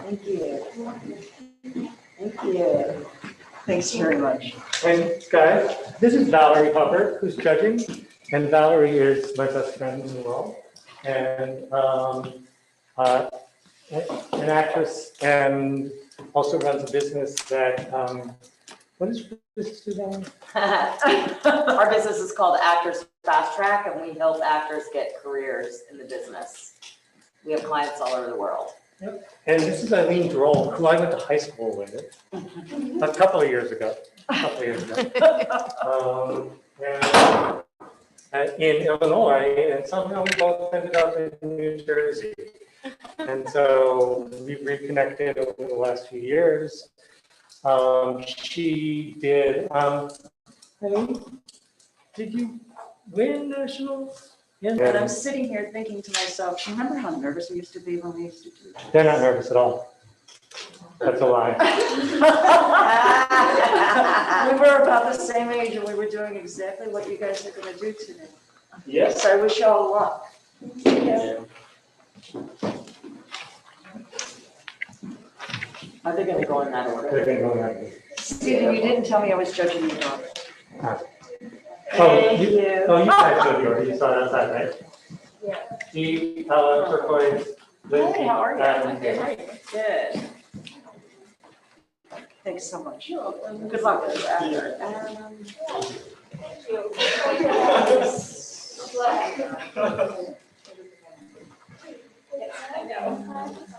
Thank you. Thank you. Thanks very much. And guys, this is Valerie Hubbard, who's judging, and Valerie is my best friend in the world, and an actress, and also runs a business that, what is your business do, Valerie? Our business is called Actors Fast Track, and we help actors get careers in the business. We have clients all over the world. Yep. And this is Eileen Droll, who I went to high school with a couple of years ago. In Illinois, and somehow we both ended up in New Jersey. And so we've reconnected over the last few years. She did, Eileen, did you win nationals? Yeah. But I'm sitting here thinking to myself, remember how nervous we used to be when we used to do that? They're not nervous at all. That's a lie. We were about the same age and we were doing exactly what you guys are going to do today. Yes. So I wish you all luck. Yeah. Are they going to go in that order? They're gonna go that way. Stephen, you didn't tell me I was judging your daughter. Thank you. Oh, you guys showed yours. You saw that side, right? Yeah. She, turquoise. Hey, how are you? Good. Good. Thanks so much. Good luck.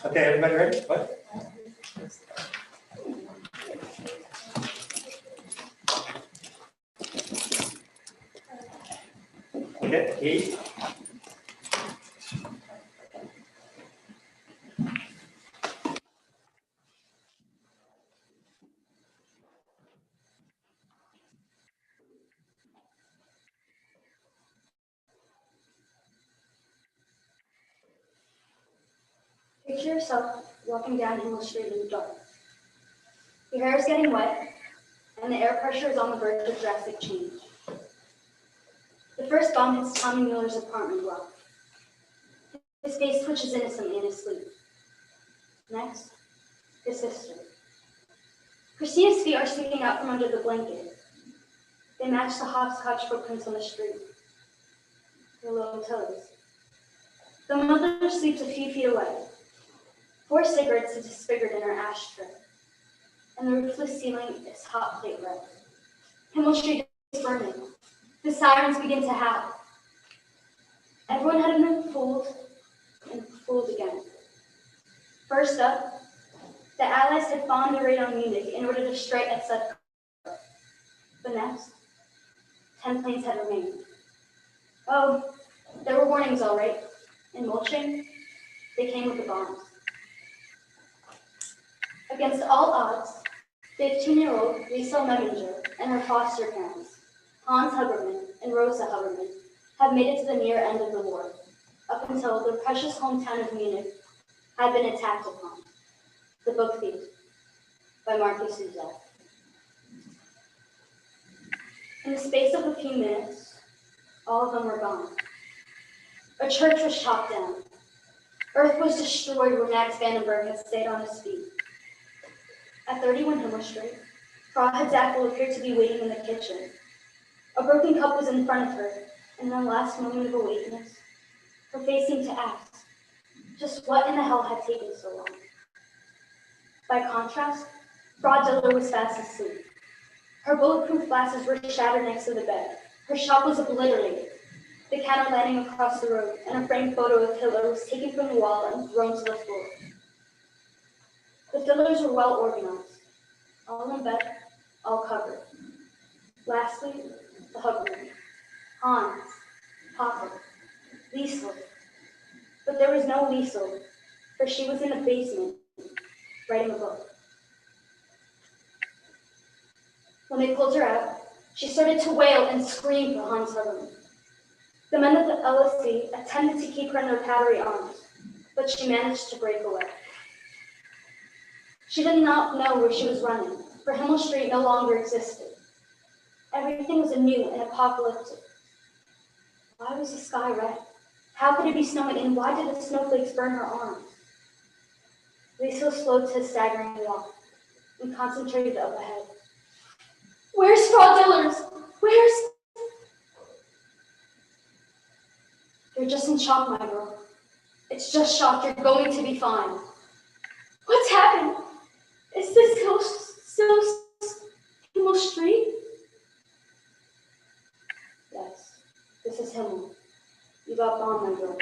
Okay, everybody ready? What? Okay, eight. Picture yourself walking down Himmel Street in the dark. Your hair is getting wet, and the air pressure is on the verge of drastic change. The first bomb hits Tommy Miller's apartment block. His face twitches innocently in his sleep. Next, his sister. Christina's feet are sticking out from under the blanket. They match the hopscotch footprints on the street. Her little toes. The mother sleeps a few feet away. 4 cigarettes are disfigured in her ashtray, and the roofless ceiling is hot plate red. Himmel Street is burning. The sirens begin to howl. Everyone had been fooled and fooled again. First up, the Allies had bombed the raid on Munich in order to strike at Sudbury. But next, 10 planes had remained. Oh, there were warnings, all right. In mulching, they came with the bombs. Against all odds, 15-year-old Lisa Meminger and her foster parents, Hans Huberman and Rosa Huberman, have made it to the near end of the war, up until their precious hometown of Munich had been attacked upon. The Book Thief by Marcus Zuzak. In the space of a few minutes, all of them were gone. A church was chopped down. Earth was destroyed where Max Vandenberg had stayed on his feet. At 31 Himmel Street, Frau Zackel appeared to be waiting in the kitchen. A broken cup was in front of her, and in the last moment of awakeness, her face seemed to ask, just what in the hell had taken so long? By contrast, Frau Diller was fast asleep. Her bulletproof glasses were shattered next to the bed. Her shop was obliterated. The cat landing across the road, and a framed photo of Hitler was taken from the wall and thrown to the floor. The Dillers were well organized, all in bed, all covered. Lastly, the Huberman, Hans, Papa, Liesel. But there was no Liesel, for she was in the basement, writing a book. When they pulled her out, she started to wail and scream for Hans Huberman. The men of the LSC attempted to keep her in their powdery arms, but she managed to break away. She did not know where she was running, for Himmel Street no longer existed. Everything was anew and apocalyptic. Why was the sky red? How could it be snowing, and why did the snowflakes burn her arms? They Liesel slowed to a staggering walk and concentrated up ahead. Where's fraudulers? Where's... You're just in shock, my girl. It's just shock. You're going to be fine. What's happened? Is this still Himmel Street? Yes, this is Himmel. You got bombed, my girl.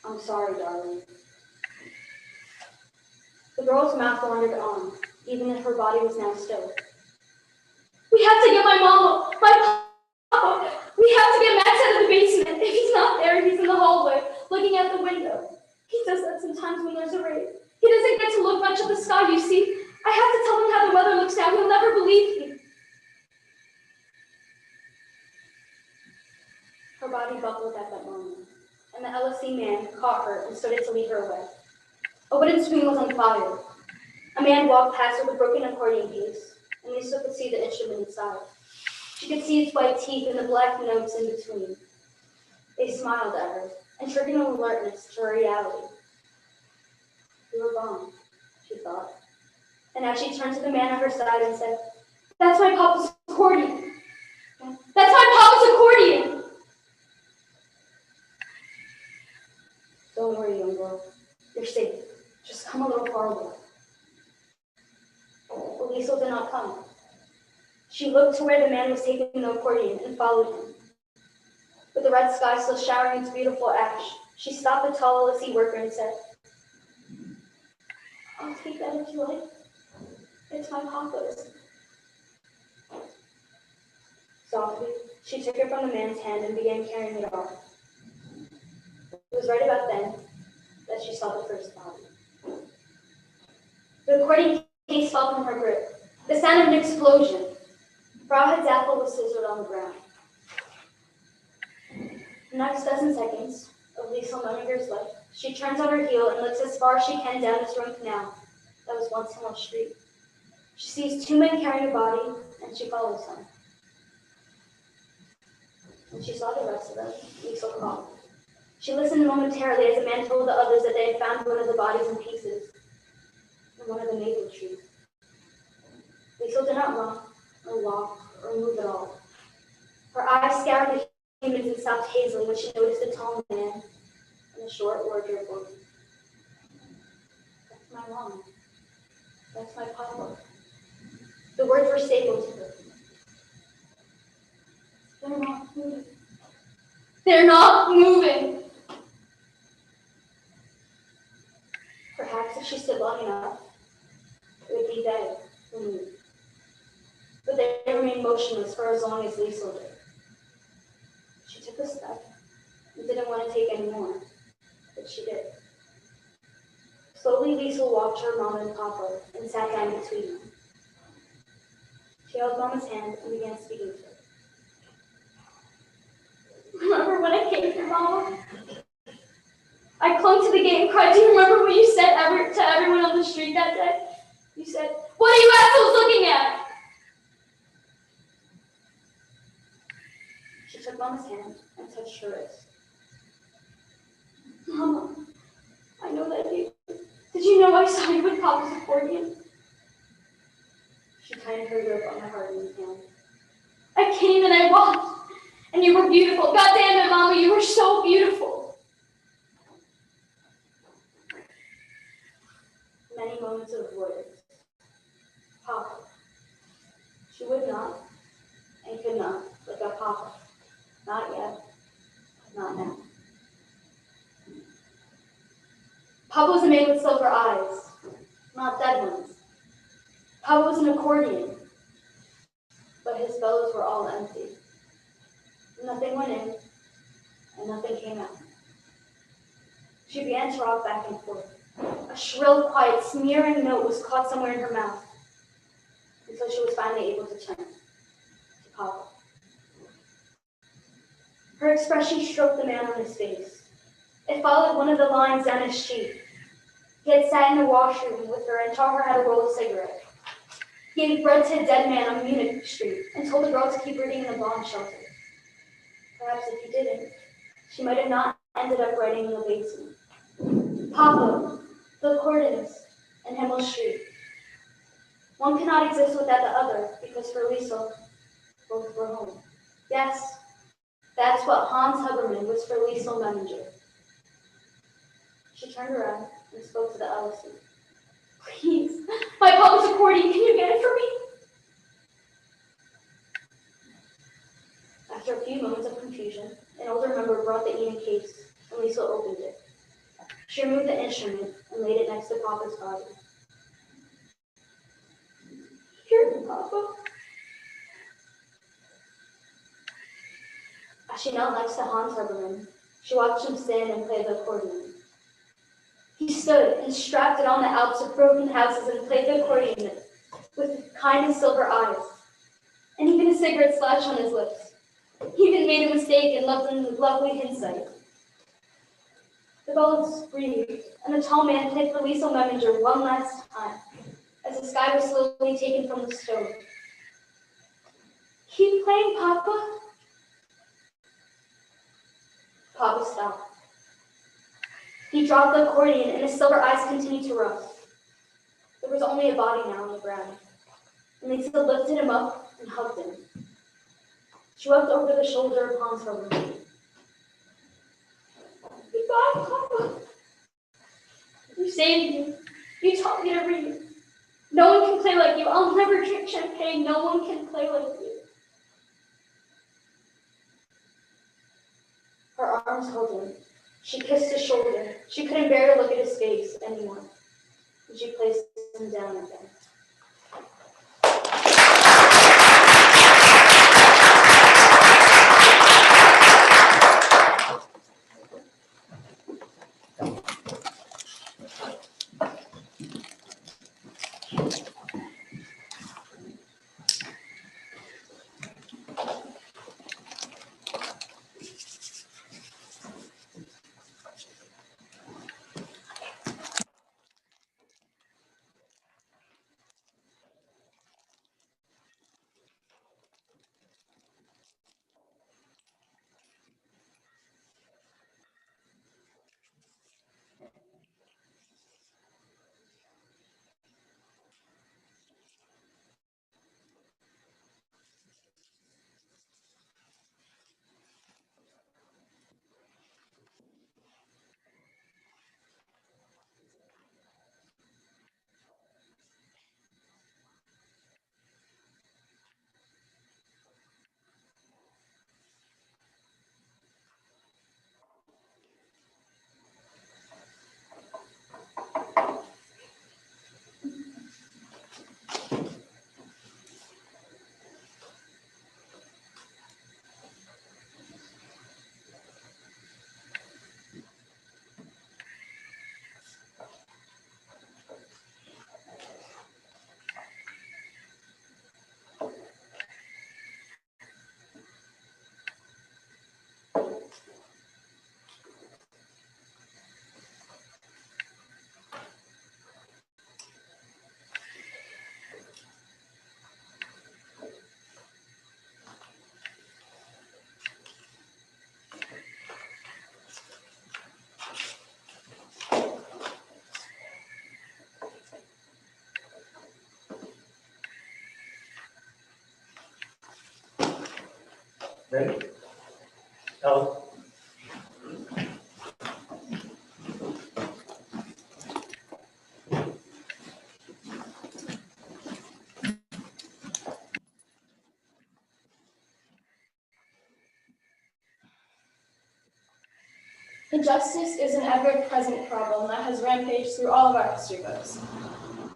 I'm sorry, darling. The girl's mouth wandered on, even if her body was now still. We have to get my mama, my papa. We have to get Max out of the basement. If he's not there, he's in the hallway, looking out the window. He does that sometimes when there's a raid. He doesn't get to look much at the sky, you see. I have to tell him how the weather looks now. He'll never believe me. Her body buckled at that moment, and the LSC man caught her and started to lead her away. A wooden swing was on fire. A man walked past with a broken accordion case, and Lisa could see the instrument inside. She could see its white teeth and the black notes in between. They smiled at her and triggered an alertness to her reality. You were bombed, she thought. And as she turned to the man at her side and said, "That's my papa's accordion. That's my papa's accordion." Don't worry, young girl. You're safe. Just come a little farther. But Liesel did not come. She looked to where the man was taking the accordion and followed him. With the red sky still showering its beautiful ash, she stopped the tall LSE worker and said, "I'll take that if you like. It's my papa's." Softly, she took it from the man's hand and began carrying it off. It was right about then that she saw the first body. The accordion case fell from her grip. The sound of an explosion. Frau Zappel was scissored on the ground. The next dozen seconds of Liesel Moniger's life, she turns on her heel and looks as far as she can down this ruined canal that was once Himmel Street. She sees two men carrying a body, and she follows them. When she saw the rest of them, Liesel called. She listened momentarily as a man told the others that they had found one of the bodies in pieces in one of the maple trees. Liesel did not run, or walk, or move at all. Her eyes scoured the humans and stopped hazily when she noticed a tall man in a short wardrobe woman. "That's my mom. That's my papa." The words were stapled to her. "They're not moving. They're not moving." Perhaps if she stood long enough, it would be they who moved. But they remained motionless for as long as Liesel did. She took a step and didn't want to take any more, but she did. Slowly, Liesel walked to her mom and papa and sat down between them. She held Mama's hand and began speaking to her. "Remember when I came here, Mama? I clung to the gate and cried. Do you remember what you said to everyone on the street that day? You said, 'What are you assholes looking at?'" She took Mama's hand and touched her wrist. "Mama, I know that you... Did you know I saw you with Papa's accordion?" She tightened her grip on my hardened hand. "I came and I walked, and you were beautiful. God damn it, Mama, you were so beautiful." Many moments of words. Papa. She would not and could not look at Papa. Not yet. Not now. Papa was a man with silver eyes, not dead ones. Papa was an accordion, but his bellows were all empty. Nothing went in, and nothing came out. She began to rock back and forth. A shrill, quiet, sneering note was caught somewhere in her mouth, until she was finally able to turn to Papa. Her expression stroked the man on his face. It followed one of the lines down his sheet. He had sat in the washroom with her and taught her how to roll a cigarette. He gave bread to a dead man on Munich Street and told the girl to keep reading in the bomb shelter. Perhaps if he didn't, she might have not ended up writing in the basement. Papa, the accordionist, and Himmel Street. One cannot exist without the other, because for Liesel, both were home. Yes, that's what Hans Huberman was for Liesel Memminger. She turned around and spoke to the Ellison. Please, my papa's accordion, can you get it for me? After a few moments of confusion, an older member brought the Ian case, and Liesel opened it. She removed the instrument and laid it next to Papa's body. Here, Papa. As she knelt next to Hans Huberman, she watched him stand and play the accordion. He stood and strapped it on the Alps of broken houses and played the accordion with kind and silver eyes, and even a cigarette splash on his lips. He even made a mistake and left in lovely hindsight. The bells breathed, and the tall man played for Liesel Memminger one last time, as the sky was slowly taken from the stove. Keep playing, Papa. Papa stopped. He dropped the accordion, and his silver eyes continued to rust. There was only a body now on the ground, and Liesel lifted him up and hugged him. She wept over the shoulder of Hans Huberman. Goodbye, Papa. You saved me. You taught me to read. No one can play like you. I'll never drink champagne. No one can play like you. Her arms held him. She kissed his shoulder. She couldn't bear to look at his face anymore. And she placed him down again. Ready? Ella? Injustice is an ever-present problem that has rampaged through all of our history books.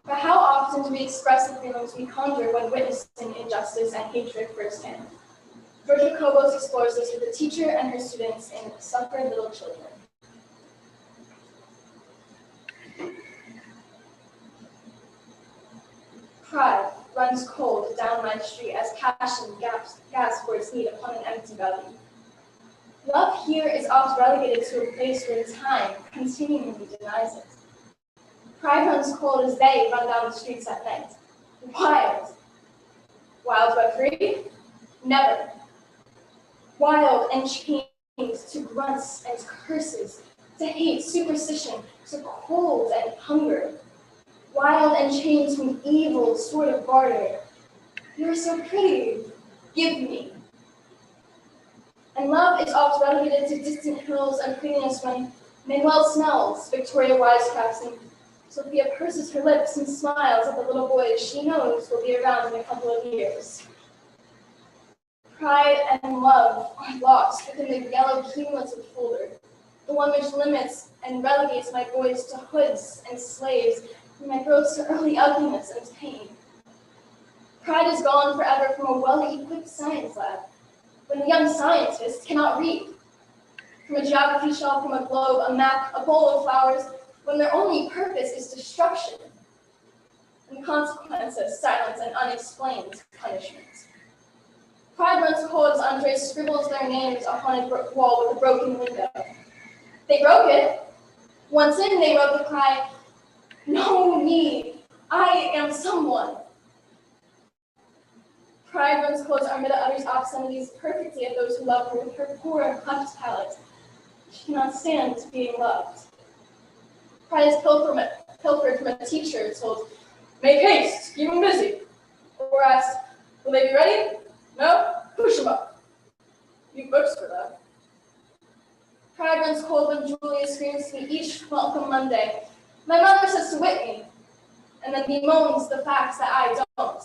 But how often do we express the feelings we conjure when witnessing injustice and hatred firsthand? Georgia Kobos explores this with a teacher and her students in Suffer Little Children. Pride runs cold down my street as passion gasps for its need upon an empty belly. Love here is oft relegated to a place where time continually denies it. Pride runs cold as they run down the streets at night. Wild. Wild but free? Never. Wild and chained to grunts and curses, to hate, superstition, to cold and hunger. wild and chained to an evil sort of barter. You are so pretty, give me. And love is oft relegated to distant hills and prettiness when Manuel smells, Victoria wisecracks, and Sophia purses her lips and smiles at the little boys she knows will be around in a couple of years. Pride and love are lost within the yellow cumulative folder, the one which limits and relegates my boys to hoods and slaves, and my girls to early ugliness and pain. Pride is gone forever from a well-equipped science lab, when the young scientist cannot read. From a geography shelf, from a globe, a map, a bowl of flowers, when their only purpose is destruction. And consequences, silence, and unexplained punishment. Pride runs cold as Andre scribbles their names upon a wall with a broken window. They broke it. Once in, they wrote the cry, "No me, I am someone." Pride runs cold as Armida utters obscenities perfectly at those who love her with her poor and cleft palate. She cannot stand being loved. Pride is pilfered from a teacher told, "Make haste, keep them busy." Or asked, "Will they be ready? No? Push them up. You've books for that." Pride runs cold when Julia screams to me each welcome Monday, "My mother says to Whitney," and then bemoans the facts that I don't.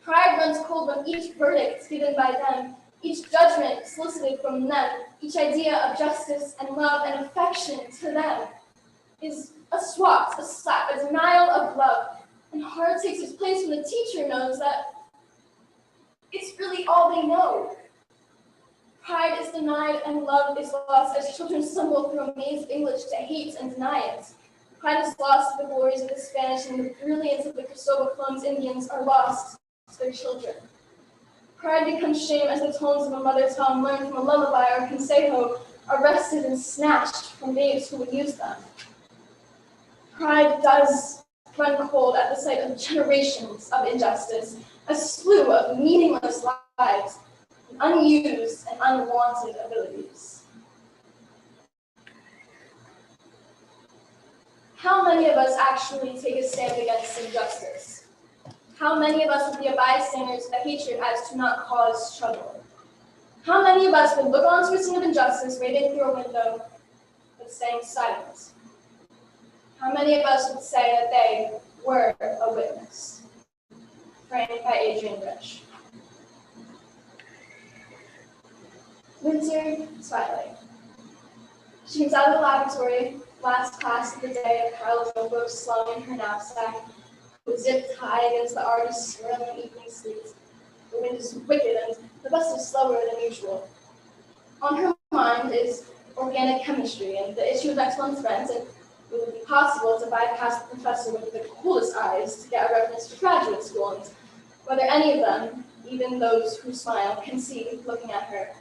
Pride runs cold when each verdict given by them, each judgment solicited from them, each idea of justice and love and affection to them is a swat, a slap, a denial of love, and hard takes its place when the teacher knows that it's really all they know. Pride is denied and love is lost as children stumble through a maze of English to hate and deny it. Pride is lost to the glories of the Spanish, and the brilliance of the Cristobal Colon's Indians are lost to their children. Pride becomes shame as the tones of a mother tongue learned from a lullaby or consejo are wrested and snatched from babes who would use them. Pride does run cold at the sight of generations of injustice, a slew of meaningless lives, and unused and unwanted abilities. How many of us actually take a stand against injustice? How many of us would be a bystander to the hatred as to not cause trouble? How many of us would look onto a scene of injustice waving through a window, but staying silent? How many of us would say that they were a witness? Framed by Adrian Rich. Winter twilight. She comes out of the laboratory, last class of the day, a pile of notebooks slung in her knapsack, with zipped high against the already swirling evening sleet. The wind is wicked and the bus is slower than usual. On her mind is organic chemistry and the issue of next month's rent, and it would be possible to bypass the professor with the coolest eyes to get a reference to graduate school, and whether any of them, even those who smile, can see, looking at her,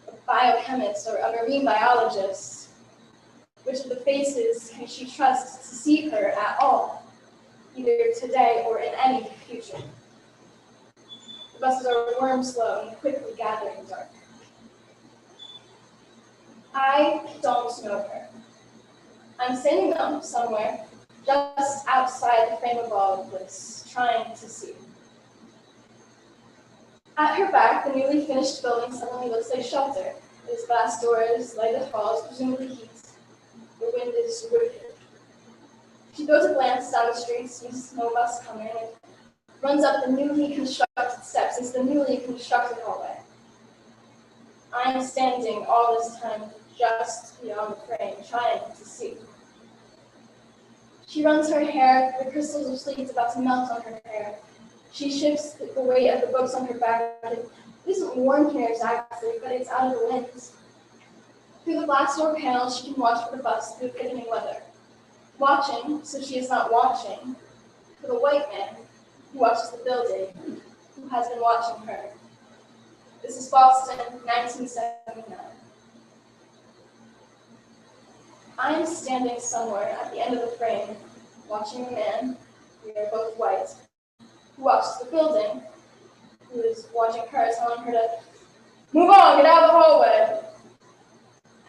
a biochemist or a marine biologist. Which of the faces can she trust to see her at all, either today or in any future? The buses are worm slow and quickly gathering dark. I don't know her. I'm standing up somewhere, just outside the frame of all of this, trying to see. At her back, the newly finished building suddenly looks like shelter. Its glass doors, lighted halls, presumably heat. The wind is wicked. She throws a glance down the street, sees no bus coming, and runs up the newly constructed steps into the newly constructed hallway. I am standing all this time just beyond the frame, trying to see. She runs her hair, the crystals of sleep about to melt on her hair. She shifts the weight of the books on her back. It isn't warm here exactly, but it's out of the wind. Through the glass door panel, she can watch for the bus through the thickening weather. Watching, so she is not watching, for the white man who watches the building, who has been watching her. This is Boston, 1979. I am standing somewhere at the end of the frame, watching a man, we are both white, who watches the building, who is watching her, telling her to move on, get out of the hallway.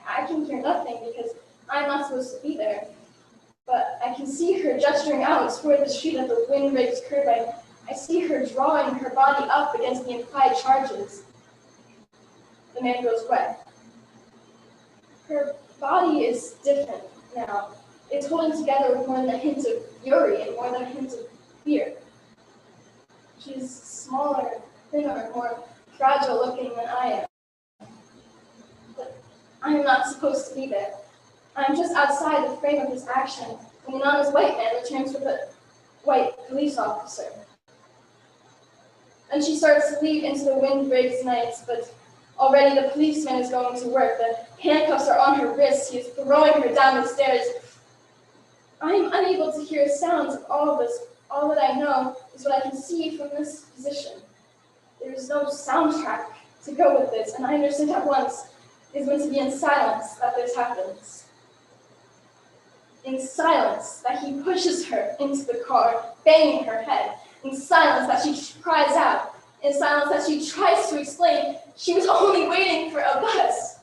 I can hear nothing because I'm not supposed to be there. But I can see her gesturing out toward the street at the wind-raked curb. I see her drawing her body up against the implied charges. The man goes wet. Her body is different now. It's holding together with more than a hint of fury and more than a hint of fear. She's smaller, thinner, more fragile looking than I am. But I am not supposed to be there. I'm just outside the frame of his action when the anonymous white man returns with a white police officer. And she starts to leave into the wind-raked night, but already the policeman is going to work. The handcuffs are on her wrists. He is throwing her down the stairs. I am unable to hear sounds of all of this. All that I know is what I can see from this position. There is no soundtrack to go with this, and I understand at once it is meant to be in silence that this happens. In silence that he pushes her into the car, banging her head. In silence that she cries out. In silence that she tries to explain she was only waiting for a bus.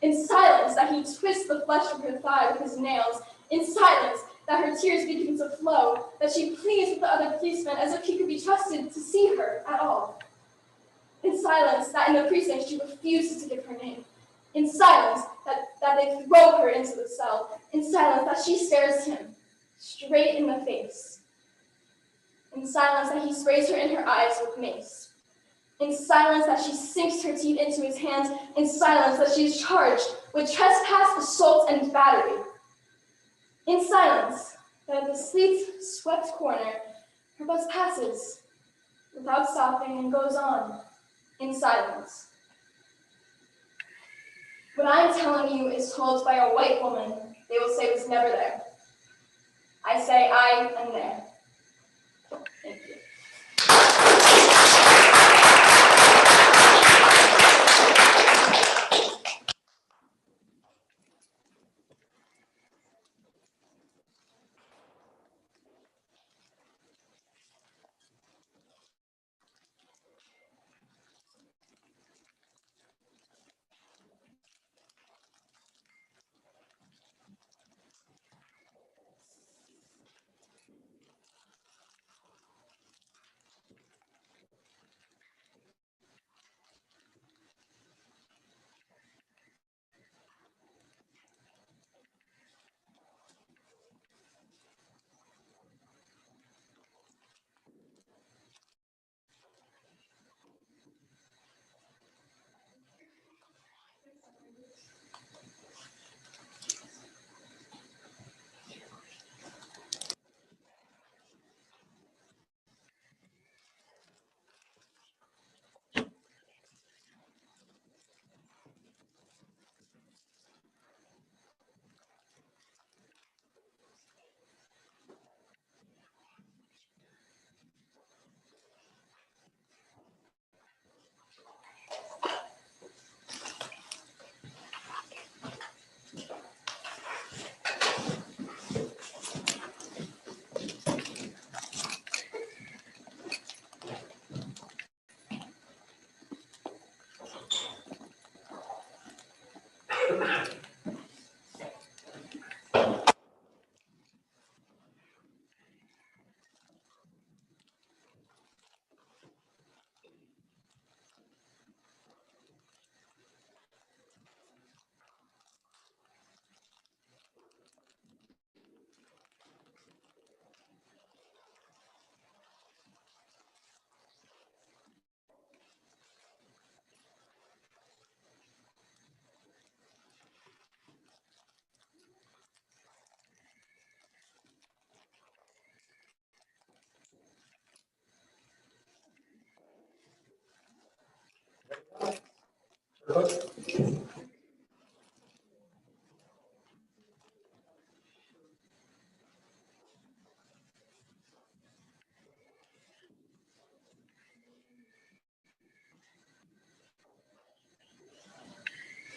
In silence that he twists the flesh of her thigh with his nails. In silence that her tears begin to flow, that she pleads with the other policemen as if he could be trusted to see her at all. In silence that in the precinct she refuses to give her name. In silence that they throw her into the cell. In silence that she stares him straight in the face. In silence that he sprays her in her eyes with mace. In silence that she sinks her teeth into his hands. In silence that she is charged with trespass, assault, and battery. In silence that at the sleet-swept corner, her bus passes without stopping and goes on in silence. What I'm telling you is told by a white woman they will say was never there. I say I am there. Thank you.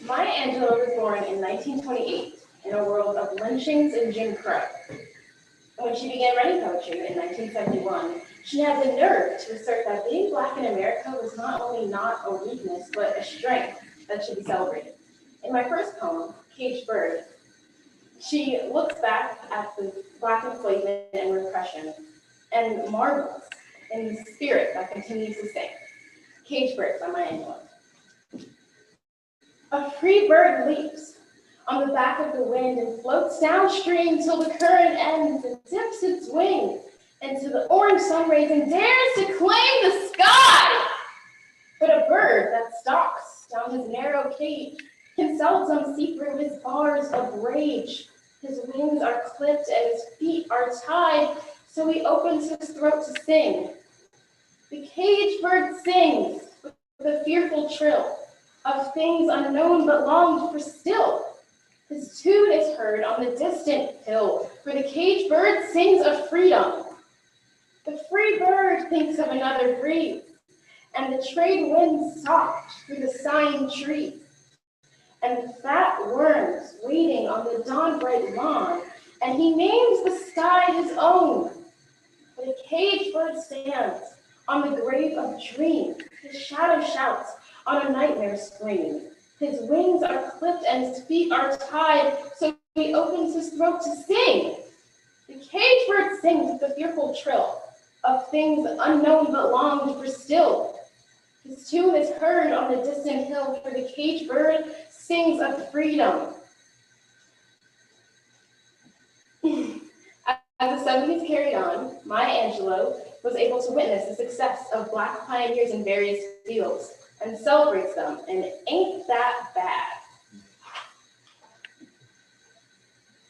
Maya Angelou was born in 1928 in a world of lynchings and Jim Crow. When she began writing poetry in 1971, she had the nerve to assert that being Black in America was not only not a weakness, but a strength that should be celebrated. In my first poem, Caged Bird, She looks back at the Black enslavement and repression and marvels in the spirit that continues to sing. Cage Birds by Maya Angelou. A free bird leaps on the back of the wind and floats downstream till the current ends and dips its wing into the orange sun rays and dares to claim the sky. But a bird that stalks down his narrow cage can seldom see through his bars of rage. His wings are clipped and his feet are tied, so he opens his throat to sing. The cage bird sings with a fearful trill of things unknown but longed for still. His tune is heard on the distant hill, for the cage bird sings of freedom. The free bird thinks of another breeze, and the trade winds soft through the sighing trees, and the fat worms waiting on the dawn-bright lawn, and he names the sky his own. But a cage bird stands on the grave of dreams, his shadow shouts on a nightmare scream. His wings are clipped and his feet are tied, so he opens his throat to sing. The cage bird sings with a fearful trill of things unknown but longed for still. His tune is heard on the distant hill, for the cage bird sings of freedom. As the 70s carried on, Maya Angelou was able to witness the success of Black pioneers in various fields and celebrates them, and ain't that bad.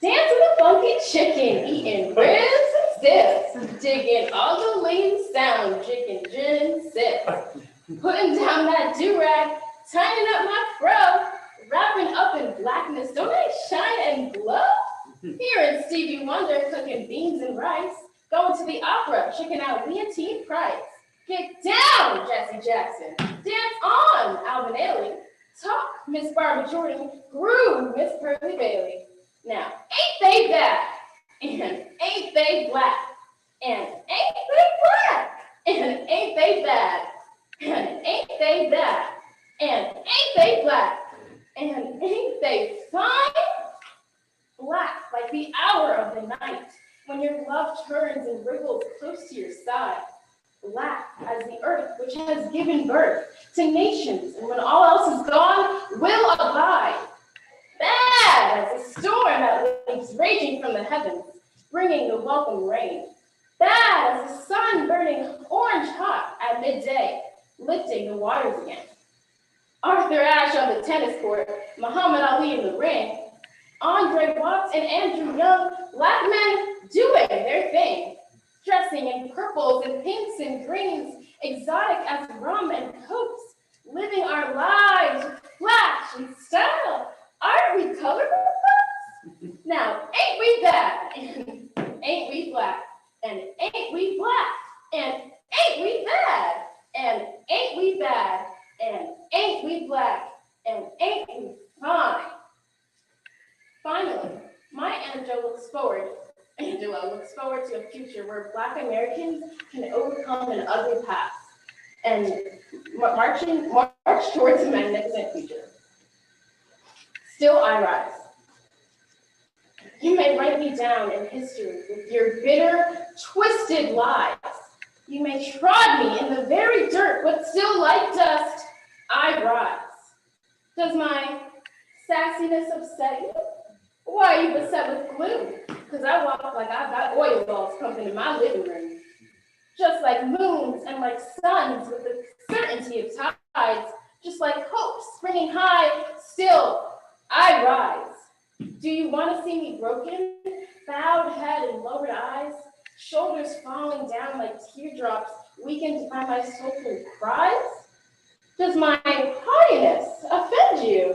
Dance with a funky chicken, eating ribs and zips, digging all the ladies down, drinking gin and sips, putting down that do-rag, tying up my fro, wrapping up in blackness, don't I shine and glow? Hearing Stevie Wonder cooking beans and rice, going to the opera, checking out Leontine Price. Get down, Jesse Jackson. Dance on, Alvin Ailey. Talk, Miss Barbara Jordan. Groove, Miss Pearlie Bailey. Now, ain't they bad? And ain't they black? And ain't they black? And ain't they bad? And ain't they bad? And ain't they black? And ain't they fine? Black like the hour of the night, when your love turns and wriggles close to your side. Black as the earth which has given birth to nations, and when all else is gone, will abide. Bad as a storm that leaves raging from the heavens, bringing the welcome rain. Bad as the sun burning orange hot at midday, lifting the waters again. Arthur Ashe on the tennis court, Muhammad Ali in the ring, Andre Watts and Andrew Young, Black men doing their thing. Dressing in purples and pinks and greens, exotic as rum and cokes, living our lives with flash and style. Aren't we colorful folks? Now, ain't we bad? And ain't we black? And ain't we black? And ain't we bad? And ain't we bad? And ain't we black? And ain't we fine? Finally, Maya Angelou looks forward to a future where Black Americans can overcome an ugly past and march towards a magnificent future. Still I rise. You may write me down in history with your bitter, twisted lies. You may trod me in the very dirt, but still like dust, I rise. Does my sassiness upset you? Why are you beset with gloom? Because I walk like I've got oil balls pumping in my living room. Just like moons and like suns with the certainty of tides, just like hope springing high, still I rise. Do you want to see me broken, bowed head and lowered eyes, shoulders falling down like teardrops, weakened by my soulful cries? Does my haughtiness offend you?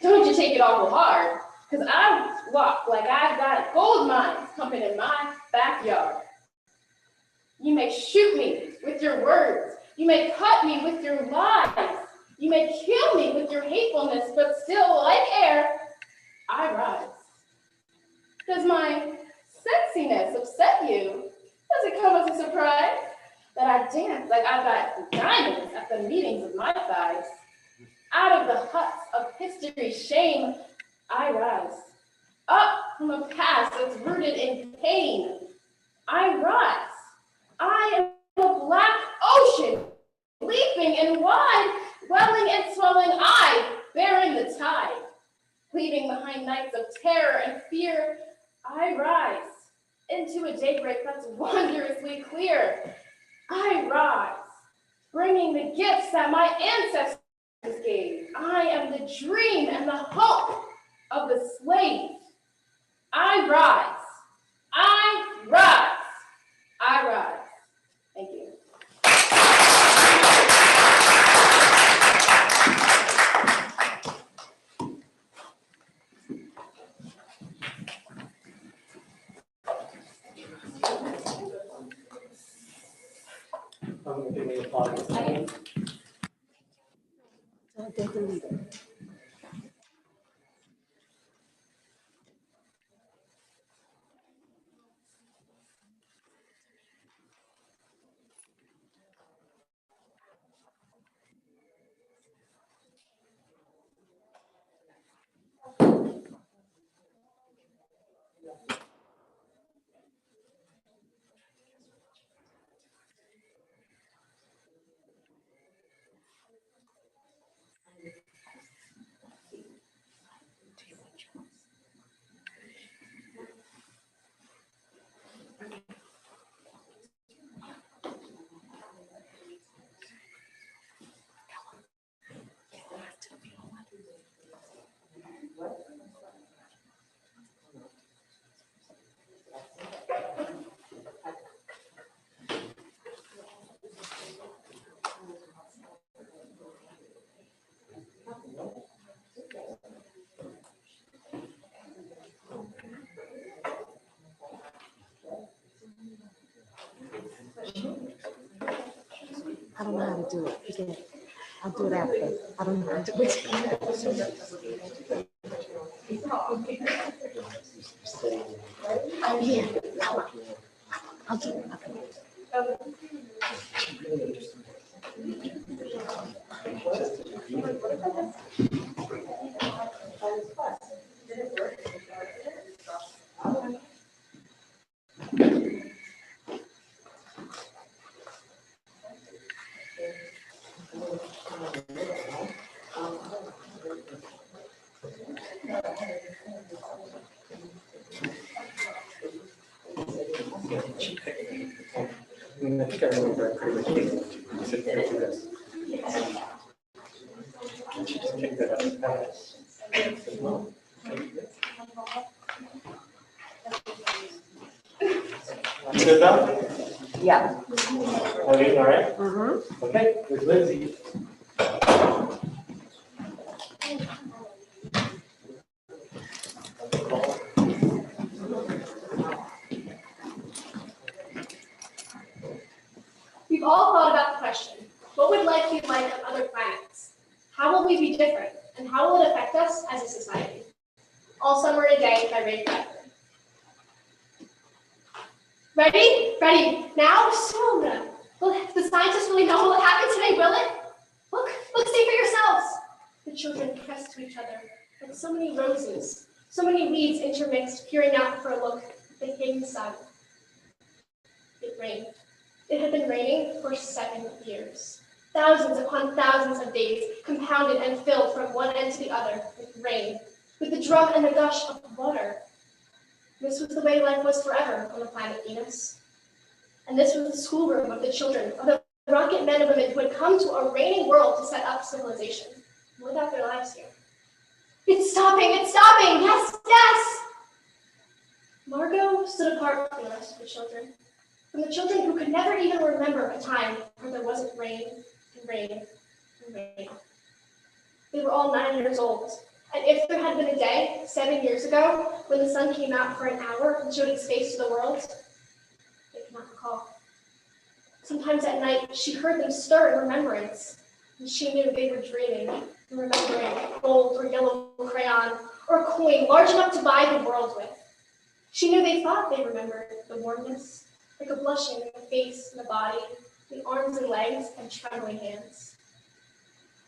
Don't you take it awful hard, because I walk like I've got gold mines pumping in my backyard. You may shoot me with your words. You may cut me with your lies. You may kill me with your hatefulness, but still, like air, I rise. Does my sexiness upset you? Does it come as a surprise that I dance like I've got diamonds at the meetings of my thighs? Out of the huts of history's shame, I rise. Up from a past that's rooted in pain. I rise. I am a black ocean, leaping and wide, welling and swelling, I bearing the tide. Leaving behind nights of terror and fear, I rise into a daybreak that's wondrously clear. I rise, bringing the gifts that my ancestors gave. I am the dream and the hope of the slave. I rise. I rise. I rise. Thank you. Give me applause. I don't know how to do it. Forget it. I'll do it after. I don't know how to do it. Oh, yeah. I'll do it. I think I remember pretty much sit there and do this. And she just kicked it up the pass. You good now? Yeah. Everything all right? Mm-hmm. Okay, with Lindsay. We've all thought about the question, what would life be like on other planets? How will we be different? And how will it affect us as a society? All Summer in a Day by Ray Bradbury. Ready? Ready. Now? Soon. Will the scientists really know what will happen today, will it? Look, see for yourselves. The children pressed to each other like so many roses, so many weeds intermixed, peering out for a look at the hidden sun. It rained. It had been raining for 7 years. Thousands upon thousands of days, compounded and filled from one end to the other with rain, with the drum and the gush of water. This was the way life was forever on the planet Venus. And this was the schoolroom of the children, of the rocket men and women who had come to a raining world to set up civilization, live out their lives here. It's stopping, yes! Margot stood apart from the rest of the children. From the children who could never even remember a time where there wasn't rain and rain and rain. They were all 9 years old, and if there had been a day 7 years ago when the sun came out for an hour and showed its face to the world, they could not recall. Sometimes at night she heard them stir in remembrance, and she knew they were dreaming and remembering gold or yellow crayon or a coin large enough to buy the world with. She knew they thought they remembered the warmness, like a blushing in the face and the body, the arms and legs and trembling hands.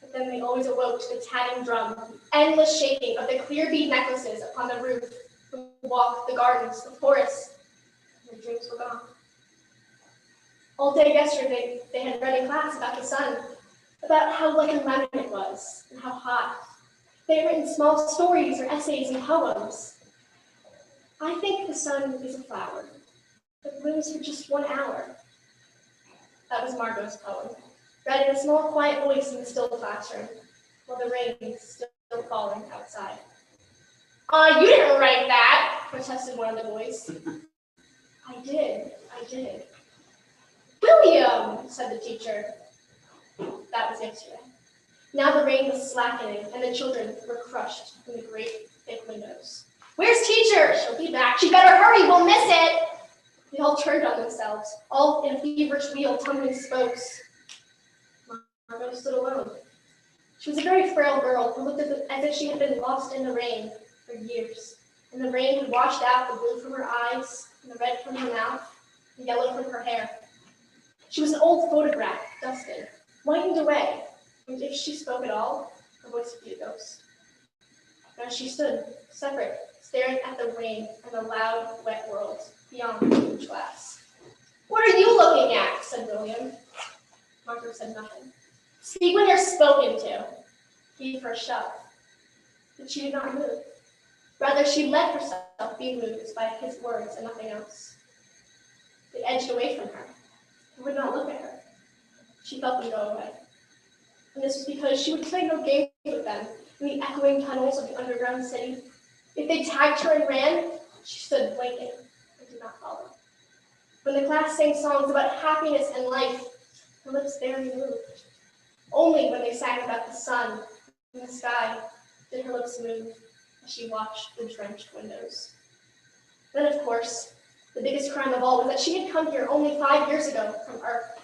But then they always awoke to the tapping drum, the endless shaking of the clear bead necklaces upon the roof, the walk, the gardens, the forests. Their dreams were gone. All day yesterday, they had read in class about the sun, about how like a lemon it was, and how hot. They had written small stories or essays and poems. I think the sun is a flower that blooms for just 1 hour. That was Margot's poem, read in a small, quiet voice in the still classroom, while the rain was still falling outside. You didn't write that, protested one of the boys. I did. William, said the teacher. That was yesterday. Now the rain was slackening, and the children were crushed in the great, thick windows. Where's teacher? She'll be back. She better hurry, we'll miss it. They all turned on themselves, all in a feverish wheel, tumbling spokes. Margot stood alone. She was a very frail girl who looked as if she had been lost in the rain for years. And the rain had washed out the blue from her eyes, and the red from her mouth, the yellow from her hair. She was an old photograph, dusted, whitened away, and if she spoke at all, her voice would be a ghost. Now she stood, separate, staring at the rain and the loud, wet world beyond the huge glass. What are you looking at? Said William. Margaret said nothing. Speak when you're spoken to. He gave her a shove, but she did not move. Rather, she let herself be moved by his words and nothing else. They edged away from her. He would not look at her. She felt them go away. And this was because she would play no games with them in the echoing tunnels of the underground city. If they tagged her and ran, she stood blinking and did not follow. When the class sang songs about happiness and life, her lips barely moved. Only when they sang about the sun and the sky did her lips move as she watched the drenched windows. Then, of course, the biggest crime of all was that she had come here only 5 years ago from Earth.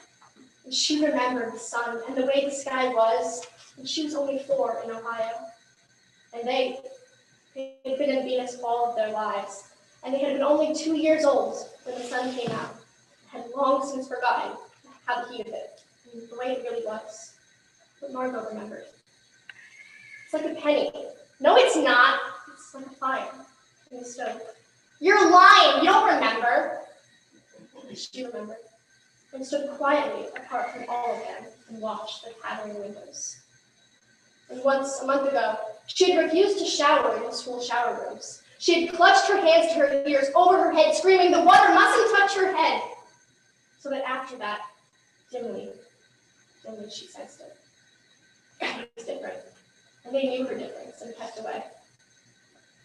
And she remembered the sun and the way the sky was when she was only 4 in Ohio. And they had been in Venus all of their lives. And they had been only 2 years old when the sun came out. Had long since forgotten how the heat of it, and the way it really was. But Margot remembered. It's like a penny. No, it's not. It's like a fire in the stove. You're lying. You don't remember. She remembered and stood quietly apart from all of them and watched the pattering windows. And once, a month ago, she had refused to shower in the school shower rooms. She had clutched her hands to her ears, over her head, screaming, "The water mustn't touch her head!" So that after that, dimly she sensed it. It was different, and they knew her difference and kept away.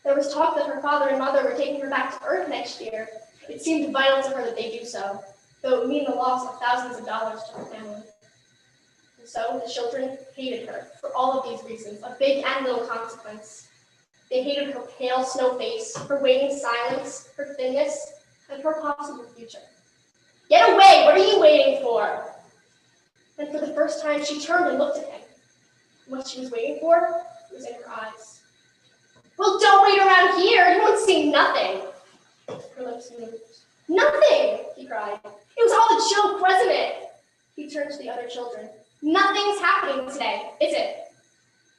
There was talk that her father and mother were taking her back to Earth next year. It seemed vital to her that they do so, though it would mean the loss of thousands of dollars to her family. And so the children hated her for all of these reasons, of big and little consequence. They hated her pale snow face, her waiting silence, her thinness, and her possible future. Get away! What are you waiting for? Then for the first time, she turned and looked at him. And what she was waiting for was in her eyes. Well, don't wait around here. You won't see nothing. Her lips moved. Nothing, he cried. It was all a joke, wasn't it? He turned to the other children. Nothing's happening today, is it?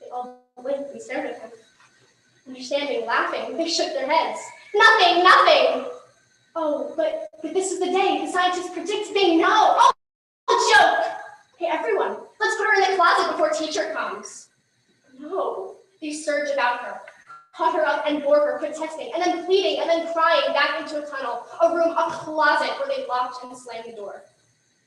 They all blinked and stared at him. Understanding, laughing, they shook their heads. Nothing. Oh, but this is the day the scientists predict they know. Oh, a joke. Hey, everyone, let's put her in the closet before teacher comes. No, they surged about her, caught her up and bore her, protesting, and then pleading, and then crying back into a tunnel, a room, a closet where they locked and slammed the door.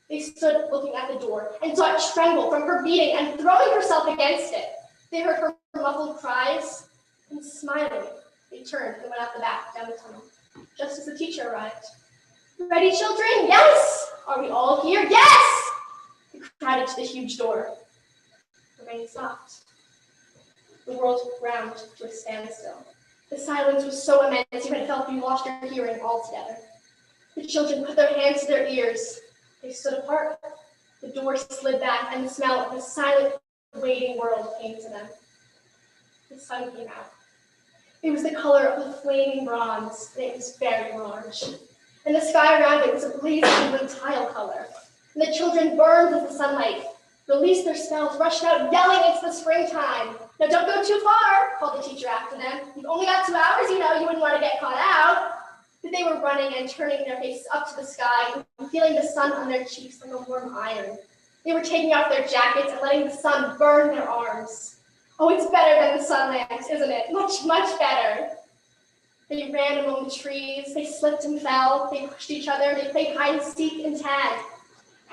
They stood looking at the door and saw it tremble from her beating and throwing herself against it. They heard her muffled cries, and smiling, they turned and went out the back down the tunnel, just as the teacher arrived. Ready, children? Yes! Are we all here? Yes! They crowded to the huge door. The rain stopped. The world ground to a standstill. The silence was so immense you had felt you lost your hearing altogether. The children put their hands to their ears. They stood apart. The door slid back, and the smell of the silent, waiting world came to them. The sun came out. It was the color of the flaming bronze, and it was very large. And the sky around it was a blazing blue tile color. And the children burned with the sunlight. released their spells, rushed out yelling into the springtime. "Now don't go too far," called the teacher after them. "You've only got 2 hours, you know, you wouldn't want to get caught out." But they were running and turning their faces up to the sky and feeling the sun on their cheeks like a warm iron. They were taking off their jackets and letting the sun burn their arms. Oh, it's better than the sun lamps, isn't it? Much, much better. They ran among the trees, they slipped and fell, they pushed each other, they played hide and seek and tag.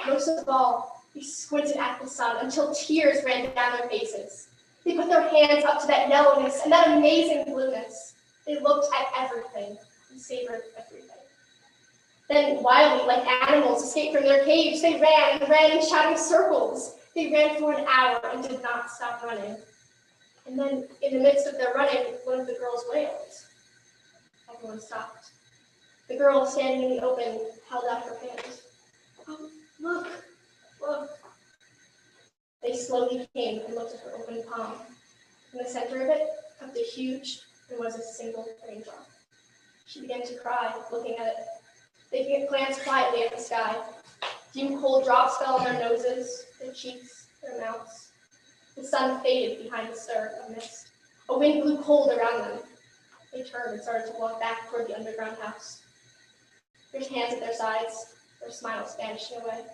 Most of all, they squinted at the sun until tears ran down their faces. They put their hands up to that yellowness and that amazing blueness. They looked at everything and savored everything. Then wildly, like animals escaped from their caves, they ran and ran in shouting circles. They ran for an hour and did not stop running. And then, in the midst of their running, one of the girls wailed. Everyone stopped. The girl, standing in the open, held out her hand. "Oh, look, look." They slowly came and looked at her open palm. In the center of it, cupped a huge, there was a single raindrop. She began to cry, looking at it. They glanced quietly at the sky. Dim cold drops fell on their noses, their cheeks, their mouths. The sun faded behind the stir of mist. A wind blew cold around them. They turned and started to walk back toward the underground house. Their hands at their sides, their smiles vanishing away.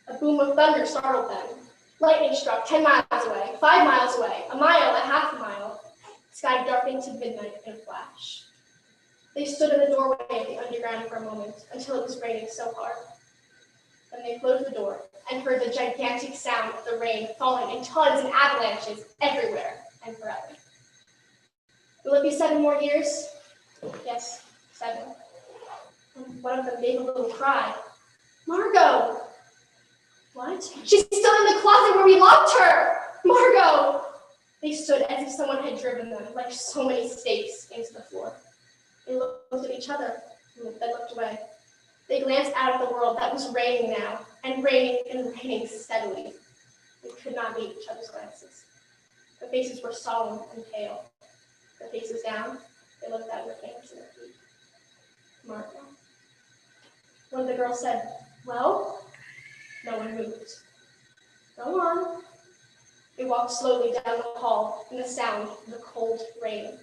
A boom of thunder startled them. Lightning struck 10 miles away, 5 miles away, a mile, a half a mile. The sky darkened to midnight in a flash. They stood in the doorway of the underground for a moment until it was raining so hard. Then they closed the door and heard the gigantic sound of the rain falling in tons and avalanches everywhere and forever. Will it be 7 more years? Yes, 7. And one of them gave a little cry. "Margot!" "What?" "She's still in the closet where we locked her! Margot!" They stood as if someone had driven them like so many stakes into the floor. They looked at each other and then looked away. They glanced out at the world that was raining now, and raining steadily. They could not meet each other's glances. Their faces were solemn and pale. Their faces down, they looked at their hands and their feet. "Margot." One of the girls said, "Well?" No one moved. "Go on." They walked slowly down the hall in the sound of the cold rain.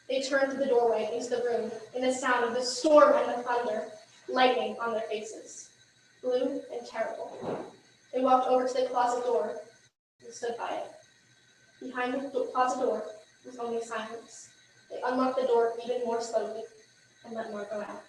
They turned to the doorway into the room in the sound of the storm and the thunder, lightning on their faces, blue and terrible. They walked over to the closet door and stood by it. Behind the closet door was only silence. They unlocked the door even more slowly and let Margot out.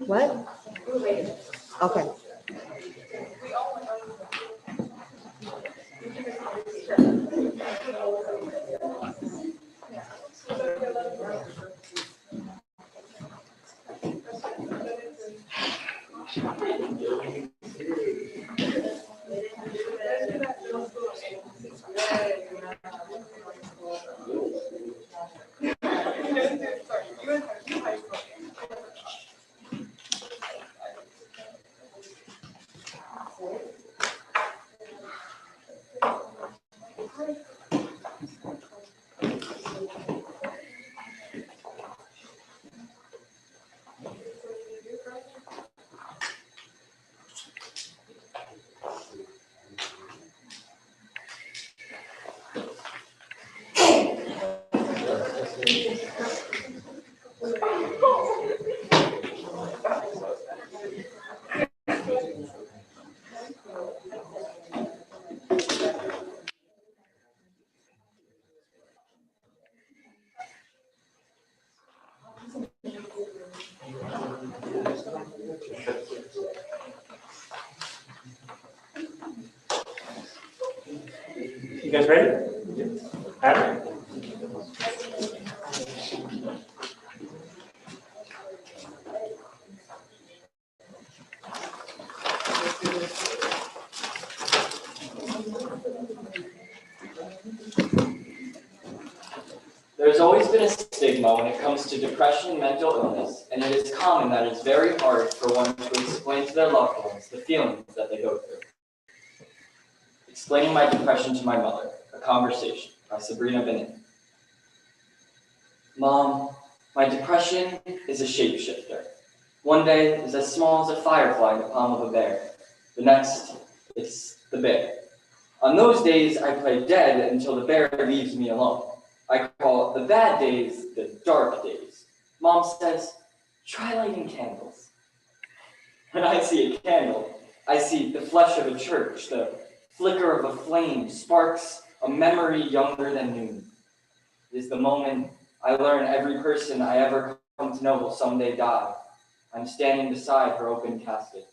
What? Okay. You guys ready? All right. There's always been a stigma when it comes to depression and mental illness, and it is common that it's very hard for one to explain to their loved ones the feelings that they go through. Explaining my depression to my mother, a conversation by Sabrina Bennett. Mom, my depression is a shapeshifter. One day, it's as small as a firefly in the palm of a bear. The next, it's the bear. On those days, I play dead until the bear leaves me alone. I call the bad days the dark days. Mom says, try lighting candles. When I see a candle, I see the flesh of a church, the flicker of a flame sparks a memory younger than noon. It is the moment I learn every person I ever come to know will someday die. I'm standing beside her open casket.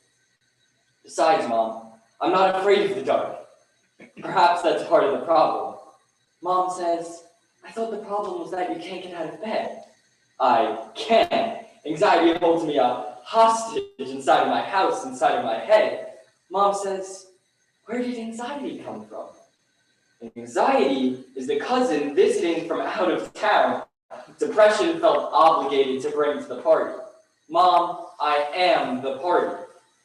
Besides, Mom, I'm not afraid of the dark. Perhaps that's part of the problem. Mom says, I thought the problem was that you can't get out of bed. I can't. Anxiety holds me a hostage inside of my house, inside of my head. Mom says, where did anxiety come from? Anxiety is the cousin visiting from out of town. Depression felt obligated to bring to the party. Mom, I am the party.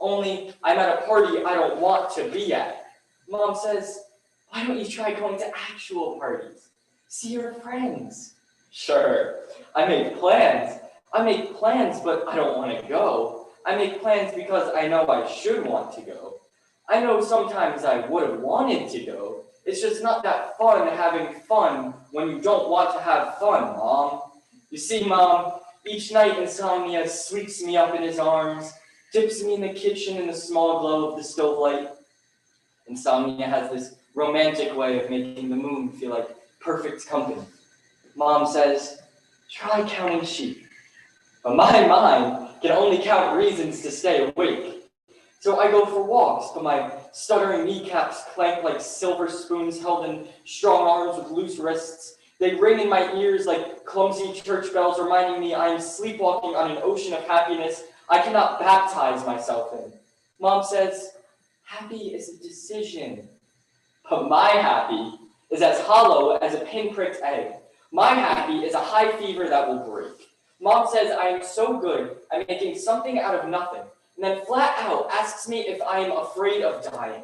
Only I'm at a party I don't want to be at. Mom says, why don't you try going to actual parties? See your friends. Sure, I make plans. But I don't want to go. I make plans because I know I should want to go. I know sometimes I would have wanted to go. It's just not that fun having fun when you don't want to have fun, Mom. You see, Mom, each night insomnia sweeps me up in his arms, dips me in the kitchen in the small glow of the stove light. Insomnia has this romantic way of making the moon feel like perfect company. Mom says, try counting sheep. But my mind can only count reasons to stay awake. So I go for walks, but my stuttering kneecaps clank like silver spoons held in strong arms with loose wrists. They ring in my ears like clumsy church bells, reminding me I am sleepwalking on an ocean of happiness I cannot baptize myself in. Mom says, happy is a decision. But my happy is as hollow as a pinpricked egg. My happy is a high fever that will break. Mom says I am so good at making something out of nothing, and then flat out asks me if I am afraid of dying.